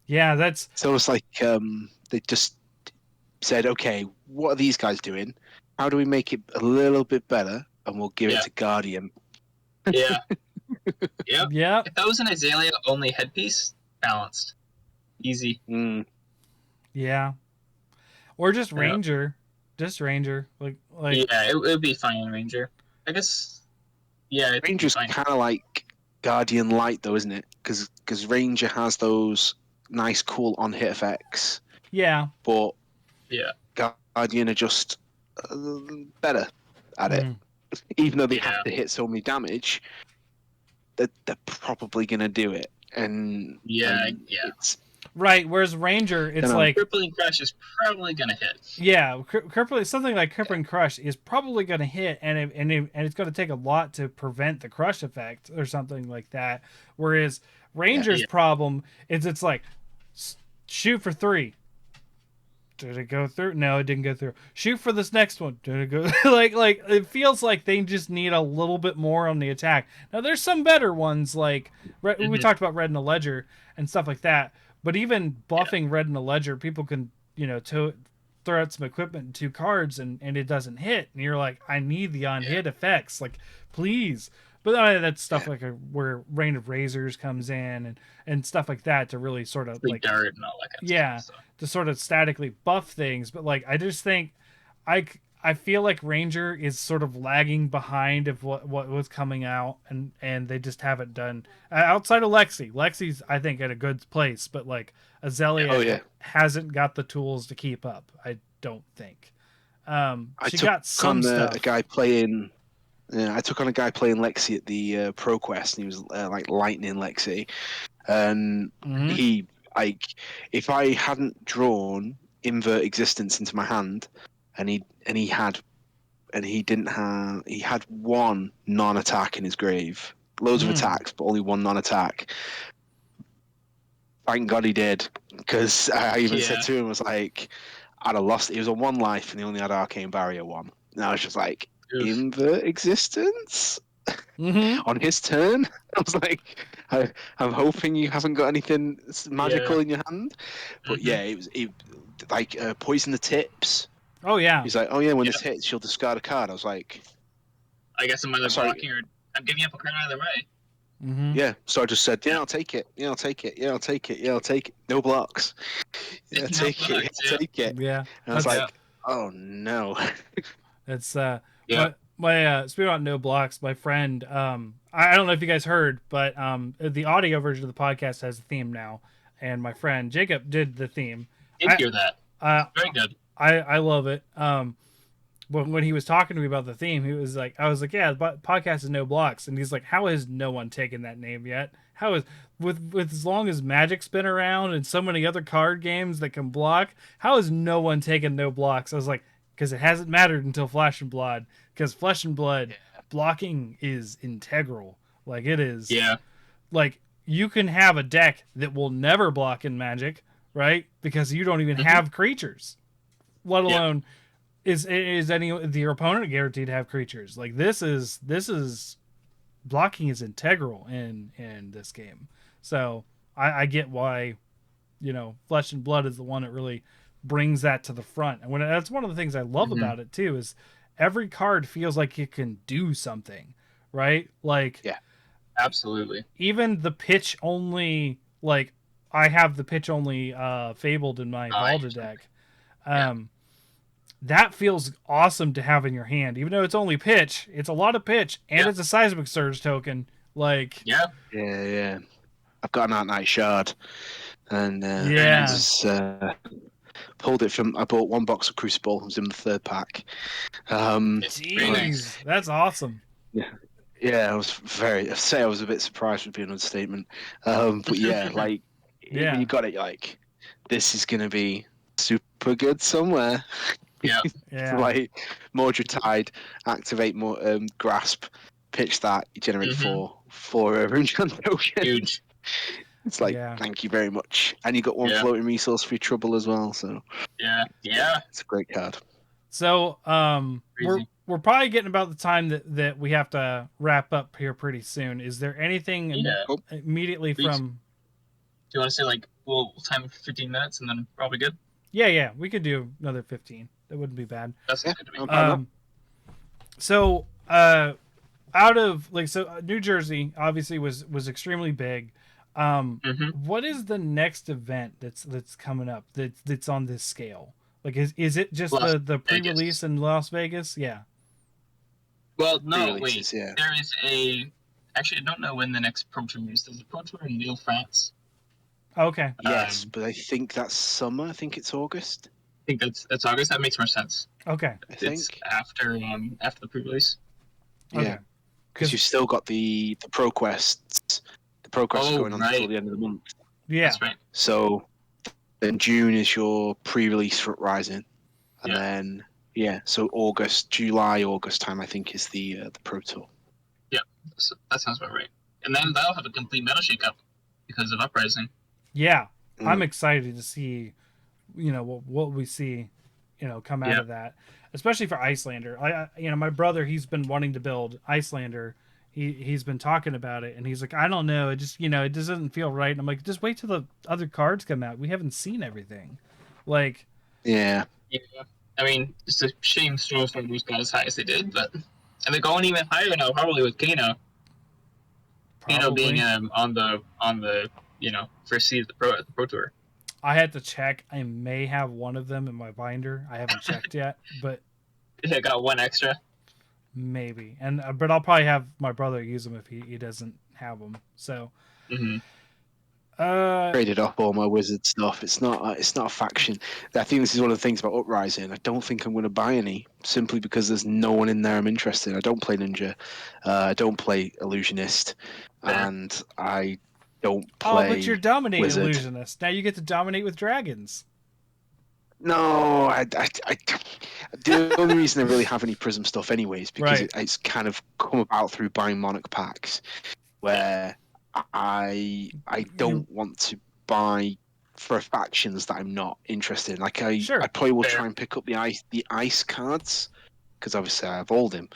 Yeah, that's It's almost like they just said, okay, what are these guys doing? How do we make it a little bit better? And we'll give it to Guardian. Yeah. Yep. yeah. If that was an Azalea only headpiece, balanced. Easy. Yeah. Or just Ranger. Just Ranger. Like yeah, it would be fine in Ranger. I guess. Yeah, Ranger's kind of like Guardian Light, though, isn't it? Because Ranger has those nice, cool on-hit effects. Yeah. But yeah, Guardian are just better at it. Even though they have to Yeah. hit so many damage, they're probably going to do it. And Yeah, and yeah. It's, Right, whereas Ranger, it's Dunno. like Crippling Crush is probably gonna hit. yeah, crippling something like Crippling Crush is probably going to hit, and it's going to take a lot to prevent the crush effect or something like that. Whereas Ranger's Yeah. problem is it's like shoot for 3, Did it go through? No, it didn't go through. Shoot for this next one. Did it go? like it feels like they just need a little bit more on the attack. Now there's some better ones like we talked about Red in the Ledger and stuff like that. But even buffing Red in the Ledger, people can throw out some equipment and 2 cards and it doesn't hit, and you're like, I need the on hit effects, like please. But that's stuff like where Rain of Razors comes in and stuff like that to really sort of like dirt and all that kind of stuff. To sort of statically buff things. But like I just think I feel like Ranger is sort of lagging behind of what was coming out, and they just haven't done outside of Lexi. Lexi's I think at a good place, but like Azalea hasn't got the tools to keep up. I don't think. She got some stuff. A guy playing. Yeah, I took on a guy playing Lexi at the ProQuest, and he was like lightning Lexi, and he like if I hadn't drawn Invert Existence into my hand, and he had 1 non-attack in his grave, loads of attacks, but only 1 non-attack. Thank God he did, because I even said to him, I was like, I'd have lost. He was on 1 life, and he only had Arcane Barrier 1. And I was just like, Invert Existence on his turn. I was like, I'm hoping you haven't got anything magical in your hand. But it was like Poison the Tips. Oh yeah. He's like, oh yeah, when this hits, you'll discard a card. I was like, I guess I'm either blocking or I'm giving up a card either way. Yeah, so I just said, I'll take it. I'll take it. I'll take it. I'll take it. No blocks. Take it. Yeah. And I was like, oh no. It's my speaking about no blocks, my friend, I don't know if you guys heard, but the audio version of the podcast has a theme now, and my friend Jacob did the theme. I did hear that. Very good. I love it. But when he was talking to me about the theme, he was like, I was like, yeah, the podcast is no blocks, and he's like, how has no one taken that name yet? How is with as long as Magic's been around and so many other card games that can block, how has no one taken no blocks? I was like, because it hasn't mattered until Flesh and Blood. Because Flesh and Blood blocking is integral. Like it is. Yeah. Like you can have a deck that will never block in Magic, right? Because you don't even have creatures. Let alone is your opponent guaranteed to have creatures? Like this is blocking is integral in this game. So I get why, Flesh and Blood is the one that really brings that to the front. And that's one of the things I love about it too, is every card feels like it can do something, right? Like absolutely. Even the pitch only, like I have the pitch only Fabled in my Balder deck. That feels awesome to have in your hand, even though it's only pitch. It's a lot of pitch, and it's a Seismic Surge token. Like yeah. I've got an Art Knight Shard, and pulled it from. I bought 1 box of Crucible. It was in the 3rd pack. Jeez, that's awesome. Yeah, I was a bit surprised would be an understatement. But yeah, like when you got it, like this is gonna be super good somewhere. Yeah. Like Mordred Tide, activate more grasp, pitch that, you generate 4 enchant token. Huge. It's like thank you very much, and you got 1 floating resource for your trouble as well. So it's a great card. So we're probably getting about the time that we have to wrap up here pretty soon. Is there anything immediately from? Do you want to say like we'll time it for 15 minutes and then probably good? Yeah, we could do another 15. That wouldn't be bad. That's good to me. So out of New Jersey obviously was extremely big. What is the next event that's coming up that's on this scale? Like is it just the pre-release in Las Vegas? Yeah. Well, no, wait. There is actually I don't know when the next Pro Tour is. There's a Pro Tour in Lille, France. Okay. Yes, but I think that's summer. I think it's August. I think that's August. That makes more sense. Okay. It's after the pre-release. Yeah. Because you've still got the ProQuests. The ProQuests are going on until the end of the month. Yeah. That's right. So then June is your pre-release for Rising. And then so July, August time I think is the Pro Tour. Yeah. So that sounds about right. And then that'll have a complete meta shakeup because of Uprising. Yeah. I'm excited to see what we see, come out Yeah. of that, especially for Icelander. My brother, he's been wanting to build Icelander. He's been talking about it, and he's like, I don't know, it just it doesn't feel right. And I'm like, just wait till the other cards come out. We haven't seen everything, like. Yeah. Yeah. I mean, it's a shame Stormtroopers got as high as they did, but and they're going even higher now, probably with Kano. Kano being Probably. on the first seed of the Pro Tour. I had to check. I may have one of them in my binder. I haven't checked yet, but Yeah, got one extra. maybe. And but I'll probably have my brother use them if he doesn't have them. So, Mm-hmm. Traded off all my wizard stuff. It's not a faction. I think this is one of the things about Uprising. I don't think I'm going to buy any simply because there's no one in there I'm interested in. I don't play Ninja. I don't play Illusionist, and I don't play but you're dominating Wizard. Illusionist. Now you get to dominate with dragons. No, the only reason I really have any Prism stuff anyway is because Right. it's kind of come about through buying Monarch packs, where I don't want to buy for factions that I'm not interested in. Like Sure. I probably will Fair. try and pick up the ice cards because obviously I have all them,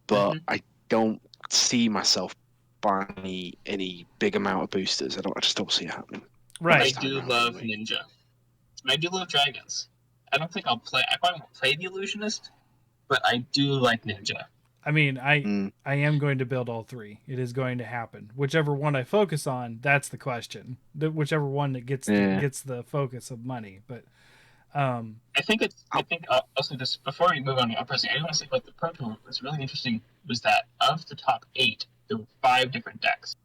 but I don't see myself buying any big amount of boosters. I just don't see it happening. I Right. do love Ninja. I do love dragons. I don't think I'll play. I probably won't play the Illusionist, but I do like Ninja. I mean, I Mm. am going to build all three. It is going to happen. Whichever one I focus on, that's the question. Whichever one that gets the focus of money. But I think also just before we move on to Uprising, I want to say what the Pro Tour was really interesting was that of the top 8, there were 5 different decks.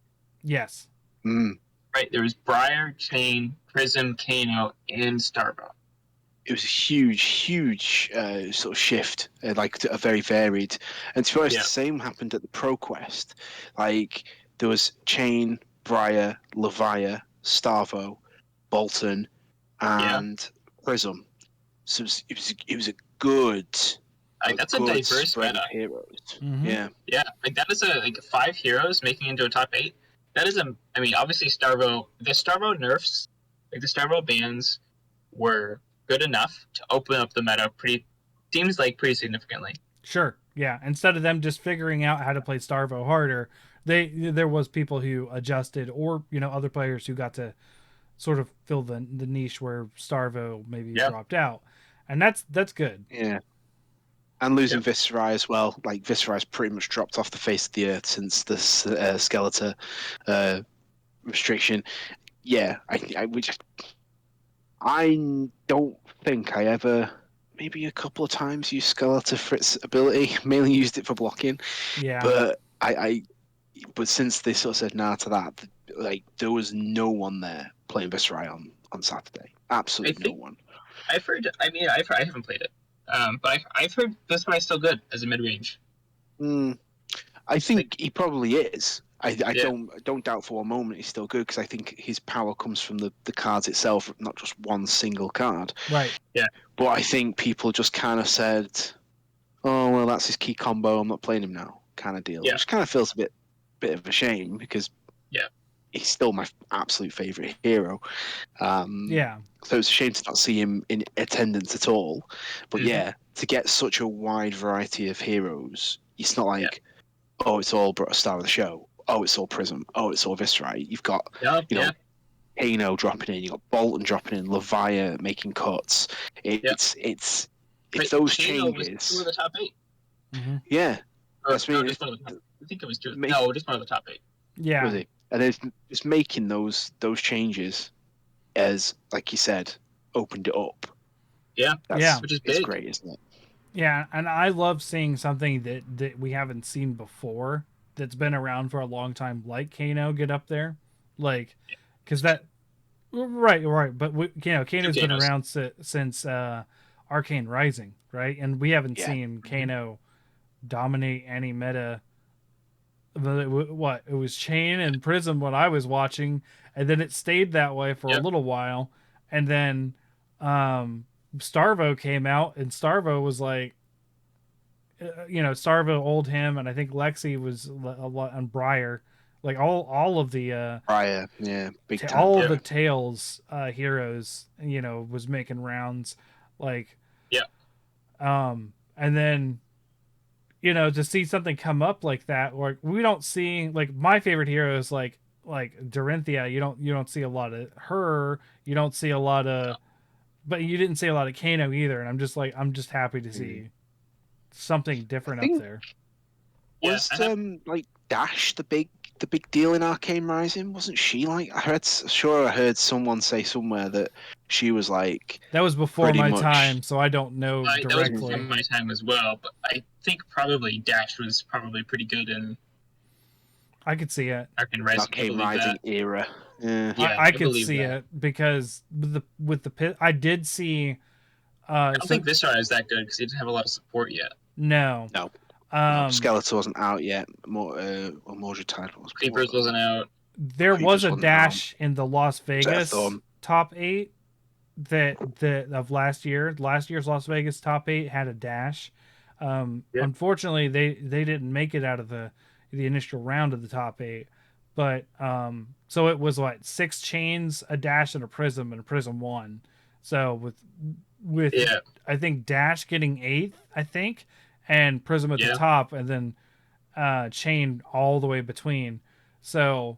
yes. Mm. Right, there was Briar, Chain, Prism, Kano, and Starbow. It was a huge sort of shift, like a very varied. And to be honest, Yeah. the same happened at the ProQuest. Like there was Chain, Briar, Levia, Starvo, Bolton, and Prism. So it was a good. That's a diverse spread meta. of heroes. Mhm. Yeah. Yeah, like that is a 5 heroes making into a top 8. That is I mean, obviously the Starvo nerfs, like the Starvo bans, were good enough to open up the meta pretty significantly. Sure. Yeah. Instead of them just figuring out how to play Starvo harder, there was people who adjusted, or other players who got to sort of fill the niche where Starvo maybe dropped out, and that's good. Yeah. And losing Viserai as well. Like Viserai's pretty much dropped off the face of the earth since the Skeletor restriction. Yeah, I don't think I ever, maybe a couple of times, used Skeletor for its ability. Mainly used it for blocking. Yeah. But but since they sort of said nah to that, like there was no one there playing Viserai on Saturday. Absolutely no one. I've heard. I mean, I haven't played it. But I've heard Viserai's still good as a mid range. I think he probably is. I don't doubt for one moment he's still good, because I think his power comes from the cards itself, not just one single card. Right. Yeah. But I think people just kind of said, "Oh well, that's his key combo. I'm not playing him now," kind of deal. Yeah. Which kind of feels a bit of a shame, because he's still my absolute favorite hero. Yeah. So it's a shame to not see him in attendance at all. But yeah, to get such a wide variety of heroes, it's not like, oh, it's all Star of the Show. Oh, it's all Prism. Oh, it's all Viserai. You've got, Kano dropping in. You've got Bolton dropping in. Levia making cuts. It's those Kano changes. was 2 of the top 8. Mm-hmm. Yeah. Just one of the top, I think it was 2. No, just one of the top 8. Yeah. Was it? And it's making those changes, as like you said, opened it up. Yeah. Which is big. It's great, isn't it? Yeah, and I love seeing something that we haven't seen before, that's been around for a long time, like Kano get up there, like, because that, right, but Kano's been around since Arcane Rising, right, and we haven't seen Kano dominate any meta. What it was Chain and Prism what I was watching, and then it stayed that way for a little while, and then Starvo came out, and Starvo was like, Starvo old him, and I think Lexi was a lot on Briar Like all of the Prior, yeah, big time. all of Yeah. the Tales heroes, was making rounds, like Yeah. and then to see something come up like that, like we don't see, like my favorite hero is like Dorinthia. You don't see a lot of her. You don't see a lot of, but you didn't see a lot of Kano either. And I'm just happy to see something I different up think there. Yeah, was I have- like Dash the big deal in Arcane Rising? Wasn't she like? I heard someone say somewhere that she was like That was before pretty my much. time, so I don't know that was before directly. my time as well, but I think probably Dash was probably pretty good in I could see it. Arcane Rising. I Arcane believe Rising that. era. Yeah. Yeah, I I could believe see that. it because with the pit, I did see. I don't So think Viscera is that good because he didn't have a lot of support yet. no. No. Um, Skeletor wasn't out yet. More, or Mordred was. Creepers wasn't out. there was Creepers a wasn't dash in the Las Vegas Zethorn. top 8 that of last year. Last year's Las Vegas top 8 had a dash. Yeah. Unfortunately, they didn't make it out of the initial round of the top 8. But so it was what 6 chains, a dash, and a prism won. So with Yeah, I think dash getting 8th, I think, and prism at the Yeah. top, and then chain all the way between. So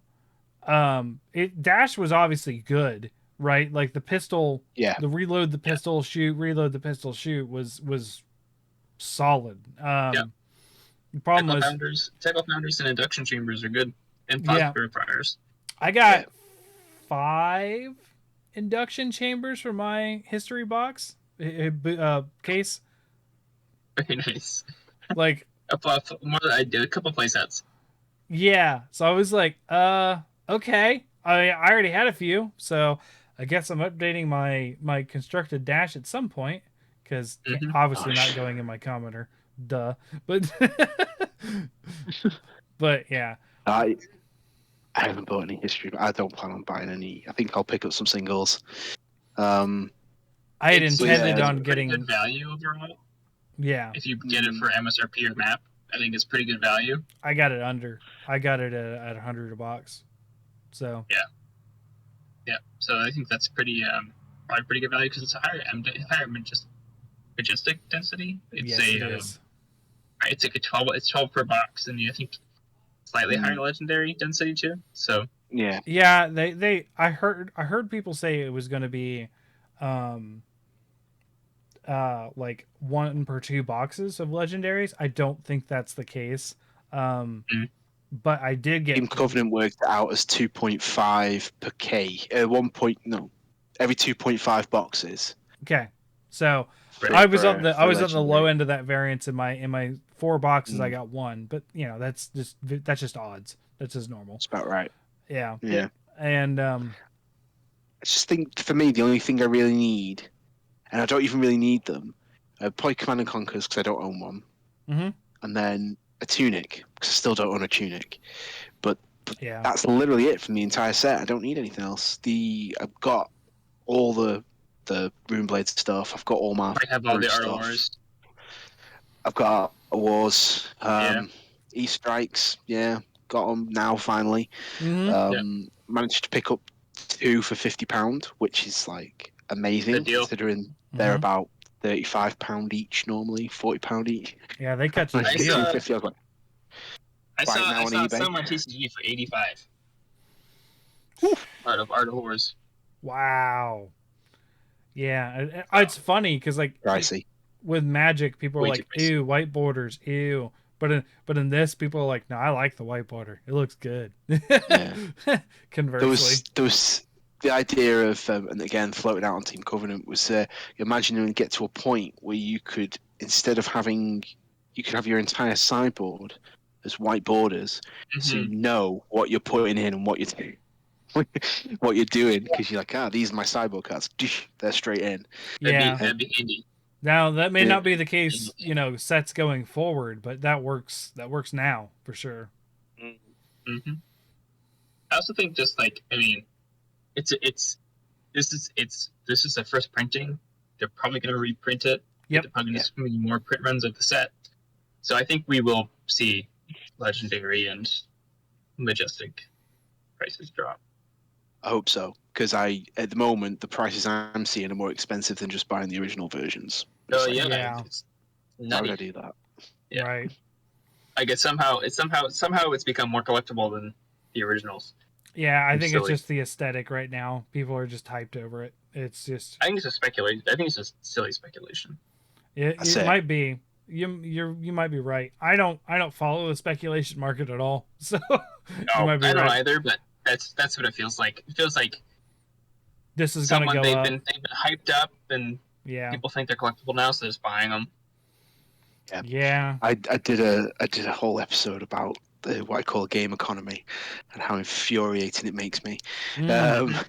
dash was obviously good, right? Like the pistol, Yeah. the reload the pistol, shoot, reload the pistol, shoot was solid. Yeah. The problem was Tackle founders and induction chambers are good, and Yeah. plasma purifiers. I got 5 induction chambers for my history box case. Very nice. Like, More than I did a couple playsets. yeah. So I was like, okay. I already had a few, so I guess I'm updating my constructed dash at some point because Mhm. obviously Gosh. not going in my commenter, duh. But but yeah, I haven't bought any history, but I don't plan on buying any. I think I'll pick up some singles. I had It's- intended yeah, on Pretty getting good value overall. yeah. If you get it for MSRP or map, I think it's pretty good value. I got it I got it at 100 a box, so Yeah, so I think that's probably pretty good value because it's a higher just majestic density. It's yes, it is. it's like a 12. It's 12 per box, and I think slightly higher legendary density too. So yeah, Yeah, they I heard people say it was going to be like 1 per 2 boxes of legendaries. I don't think that's the case. But I did get Team Covenant worked it out as 2.5 per K. 1. Every 2.5 boxes. okay. So Right. I was For- on the for I was on the low legendary. end of that variance in my 4 boxes. I Mm. got 1, but that's just odds. That's just normal. That's about right. Yeah. Yeah. And I just think for me, the only thing I really need, and I don't even really need them, probably Command and Conquers because I don't own one, Mhm. and then a tunic because I still don't own a tunic. yeah. That's literally it from the entire set. I don't need anything else. I've got all the Runeblade stuff. I've got all my I have all the Brute Art of stuff. Wars. I've got Wars, Yeah. E-Strikes. Yeah, got them now finally. Mhm. Managed to pick up 2 for £50, which is like amazing Good deal. considering they're Mhm. about £35 each normally, £40 each. Yeah, they cut you a I deal. saw- 250, I was like, I Right now saw on eBay. some on TCG for 85. Art of Wars. Wow. Yeah, it's funny because like pricey. with Magic, people are Way like, too pricey. "Ew, white borders, ew." But in this, people are like, "No, I like the white border. It looks good." Conversely, There was the idea of, and again, floated out on Team Covenant was imagine you get to a point where you could, instead of having, you could have your entire sideboard as white borders, so you know what you're putting in and what you're doing. What you're doing because you're like, these are my sideboard cards. They're straight in. yeah. That'd be handy. Now that may Yeah. not be the case, sets going forward, but that works. That works now for sure. Mm-hmm. I also think just like this is the first printing. They're probably going to reprint it. Yep. They're probably going to be more print runs of the set. So I think we will see legendary and Majestic prices drop. I hope so, because at the moment the prices I'm seeing are more expensive than just buying the original versions. Oh It's like, Yeah. it's why would I nutty. do that? Yeah. Right. I guess somehow it's become more collectible than the originals. Yeah, I Seems think it's silly. just the aesthetic right now. People are just hyped over it. It's just I think it's just speculation. I think it's just silly speculation. That's it it. might be. You might be right. I don't follow the speculation market at all. So you No, might be I don't right. either, but that's what it feels like. It feels like This is gonna go up. they've been hyped up and Yeah. people think they're collectible now, so they're just buying them. Yeah. I did a whole episode about what I call game economy and how infuriating it makes me. Mm.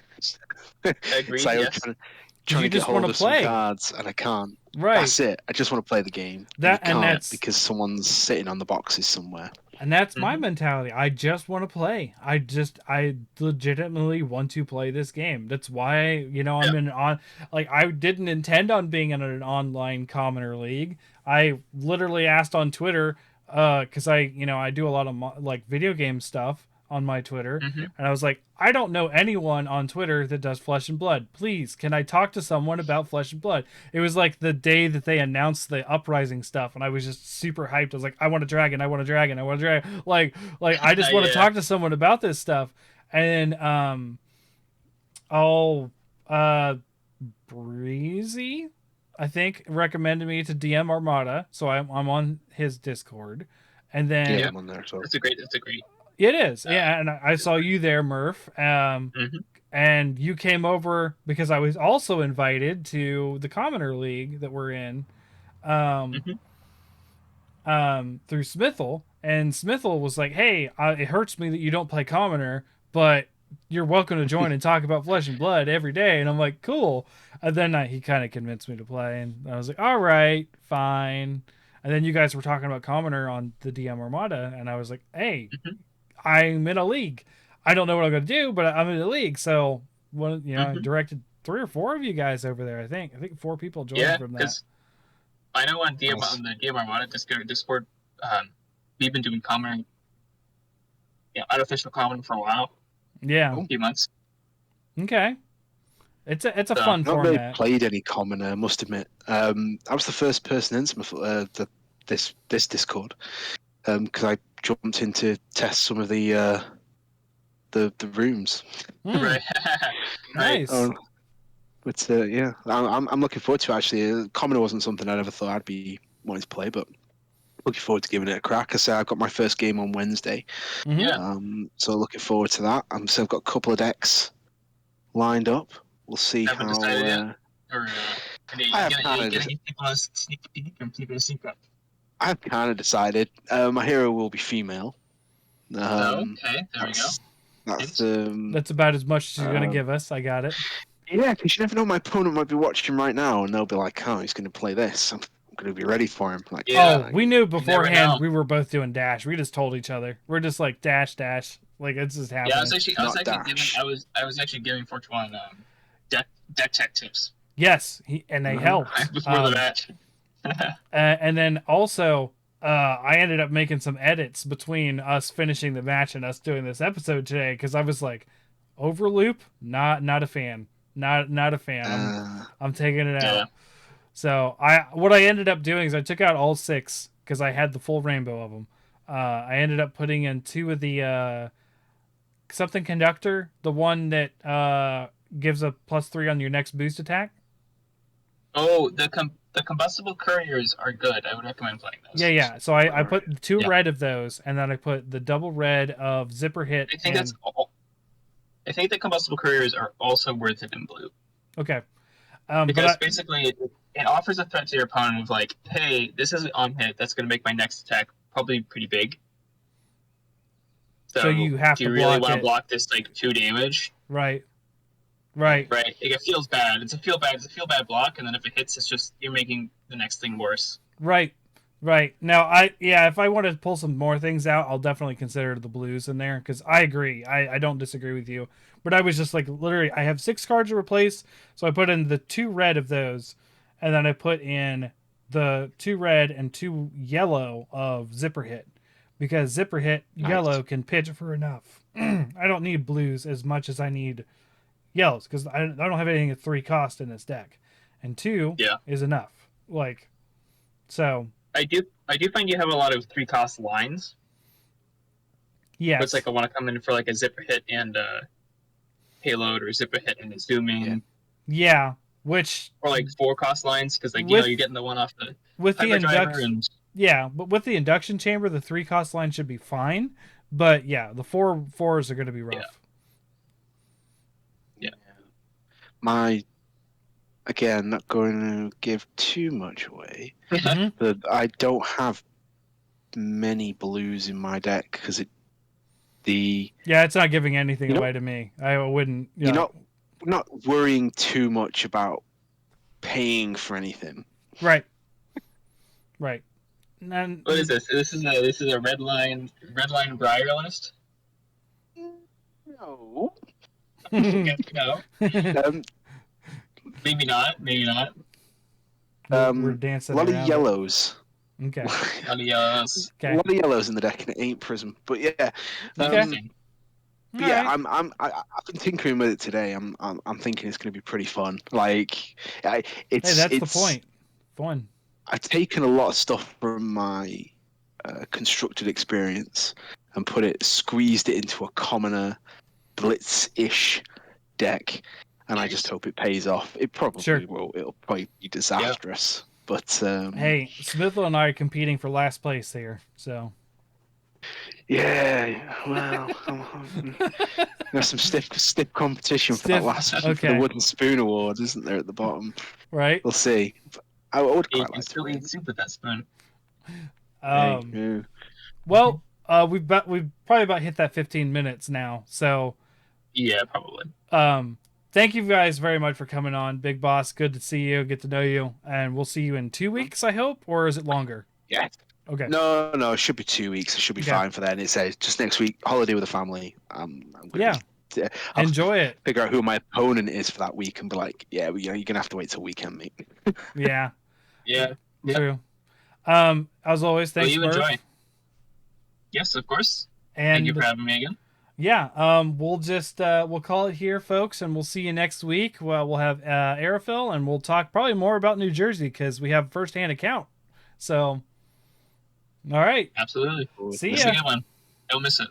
Agreed, So I'm yes. trying you to get just hold wanna of some play. cards and I can't. Right. That's it. I just want to play the game. That- and you and can't that's- because someone's sitting on the boxes somewhere. And that's my Mhm. mentality. I just want to play. I legitimately want to play this game. That's why, I'm I didn't intend on being in an online commoner league. I literally asked on Twitter, cuz I do a lot of video game stuff on my Twitter, Mhm. and I was like, I don't know anyone on Twitter that does Flesh and Blood. Please, can I talk to someone about Flesh and Blood? It was like the day that they announced the Uprising stuff, and I was just super hyped. I was like, I want a dragon, I want a dragon, I want a dragon. Like I just want to Yeah. talk to someone about this stuff. And Breezy, I think, recommended me to DM Armada, so I'm on his Discord, and then Yeah, I'm on there. So That's a great. it is. Yeah, and I saw you there, Murph. Mhm. And you came over because I was also invited to the Commoner League that we're in, Mhm. through Smithel. And Smithel was like, "Hey, it hurts me that you don't play Commoner, but you're welcome to join and talk about Flesh and Blood every day." And I'm like, "Cool." And then he kind of convinced me to play, and I was like, "All right, fine." And then you guys were talking about Commoner on the DM Armada, and I was like, "Hey, Mhm. I'm in a league. I don't know what I'm going to do, but I'm in a league." So, I Mhm. directed 3 or 4 of you guys over there. I think 4 people joined Yeah, from that. because I know on Nice. on the DM Armada Discord, we've been doing common, unofficial common for a while, Yeah. a few months. Okay. It's a So, fun I've not really format. played any commoner, I must admit. I was the first person into this Discord because I jumped in to test some of the rooms. Right. Nice. But yeah, I'm looking forward to it, actually. Commoner wasn't something I ever thought I'd be wanting to play, but looking forward to giving it a crack. I say I've got my first game on Wednesday, Mhm. Yeah. so looking forward to that. So I've got a couple of decks lined up. We'll see Haven't how. decided yet? Or I have getting kinda people a sneak peek and keeping a secret. I've kind of decided. My hero will be female. Okay, there we go. That's That's about as much as you're going to uh, give us. I got it. yeah, because you never know. My opponent might be watching right now, and they'll be like, "Oh, he's going to play this. I'm going to be ready for him." Like, Yeah. Oh, we knew know. beforehand we were both doing dash. We just told each other. We're just like dash dash. Like it's just happening. Yeah, I was actually Not giving dash. I was actually giving Fortuan deck tech tips Yes, and they helped. before the match. And then also, I ended up making some edits between us finishing the match and us doing this episode today because I was like, Overloop, not a fan, not a fan. I'm taking it out. Yeah. So what I ended up doing is I took out all 6 because I had the full rainbow of them. I ended up putting in 2 of the something conductor, the one that gives a +3 on your next boost attack. Oh, the combustible couriers are good. I would recommend playing those. Yeah. So I put 2 Yeah. red of those, and then I put the double red of zipper hit. I think that's all. I think the combustible couriers are also worth it in blue. Okay. Because basically it offers a threat to your opponent of like, hey, this is on hit. That's going to make my next attack probably pretty big. So you have do to you really block want it. to block this like 2 damage? Right. Right. Like, it feels bad. It's a feel bad block, and then if it hits, it's just you're making the next thing worse. Right. Now, if I want to pull some more things out, I'll definitely consider the blues in there because I agree. I don't disagree with you. But I was just like, literally, I have 6 cards to replace, so I put in the 2 red of those, and then I put in the 2 red and 2 yellow of zipper hit. because Zipper Hit Nice. yellow can pitch for enough. I don't need blues as much as I need yellows because I don't have anything at 3 cost in this deck, and 2 Yeah. is enough. Like, so I do find you have a lot of 3-cost lines. yes, It's like I want to come in for like a Zipper Hit and a payload, or Zipper Hit and a zooming, yeah, which or like 4-cost lines because like With- you're getting the one off the with the hyperdriver induction, and yeah, but with the induction chamber, the 3 cost line should be fine. But yeah, the 4/4s are going to be rough. Yeah. My, again, not going to give too much away, Mhm. but I don't have many blues in my deck because Yeah, it's not giving anything You know- away to me. I wouldn't. you're not worrying too much about paying for anything. Right. Right. And, what is this? This is a red line Briar list. No. No, Um, maybe not. Maybe not. We're a dancing lot of around it. yellows. Okay. Adios. A Okay. lot of yellows in the deck, and it ain't Prism. But yeah, Okay. Interesting. but yeah, Alright. I've been tinkering with it today. I'm thinking it's going to be pretty fun. Like, Hey, that's the point. Fun. I've taken a lot of stuff from my constructed experience and squeezed it into a commoner blitz-ish deck, and I just hope it pays off. It probably Sure. will. It'll probably be disastrous, but Hey, Smithville and I are competing for last place here, so. yeah. Well, there's some stiff competition for Stiff, that last for okay. the Wooden Spoon Award, isn't there, at the bottom? Right? We'll see. But I would You quite can like to still win. eat soup with that spoon. Hey, yeah. Well, we've probably about hit that 15 minutes now. So, Yeah, probably. thank you guys very much for coming on, Big Boss. Good to see you, get to know you, and we'll see you in 2 weeks, I hope, or is it longer? Yeah. Okay. No, it should be 2 weeks. It should be Okay. fine for then. It says just next week, holiday with the family. I'm Yeah. gonna I'll Enjoy it. figure out who my opponent is for that week and be like, yeah, well, you're gonna have to wait till weekend, mate. Yeah. Yeah. Yep. True. As always, Well, thanks, you Murph. enjoy. Yes, of course. And Thank you for having me again. yeah, we'll just we'll call it here, folks, and we'll see you next week. Well, we'll have Aerophil, and we'll talk probably more about New Jersey because we have a first-hand account. So, all right, Absolutely. see It's a ya. good one. Don't miss it.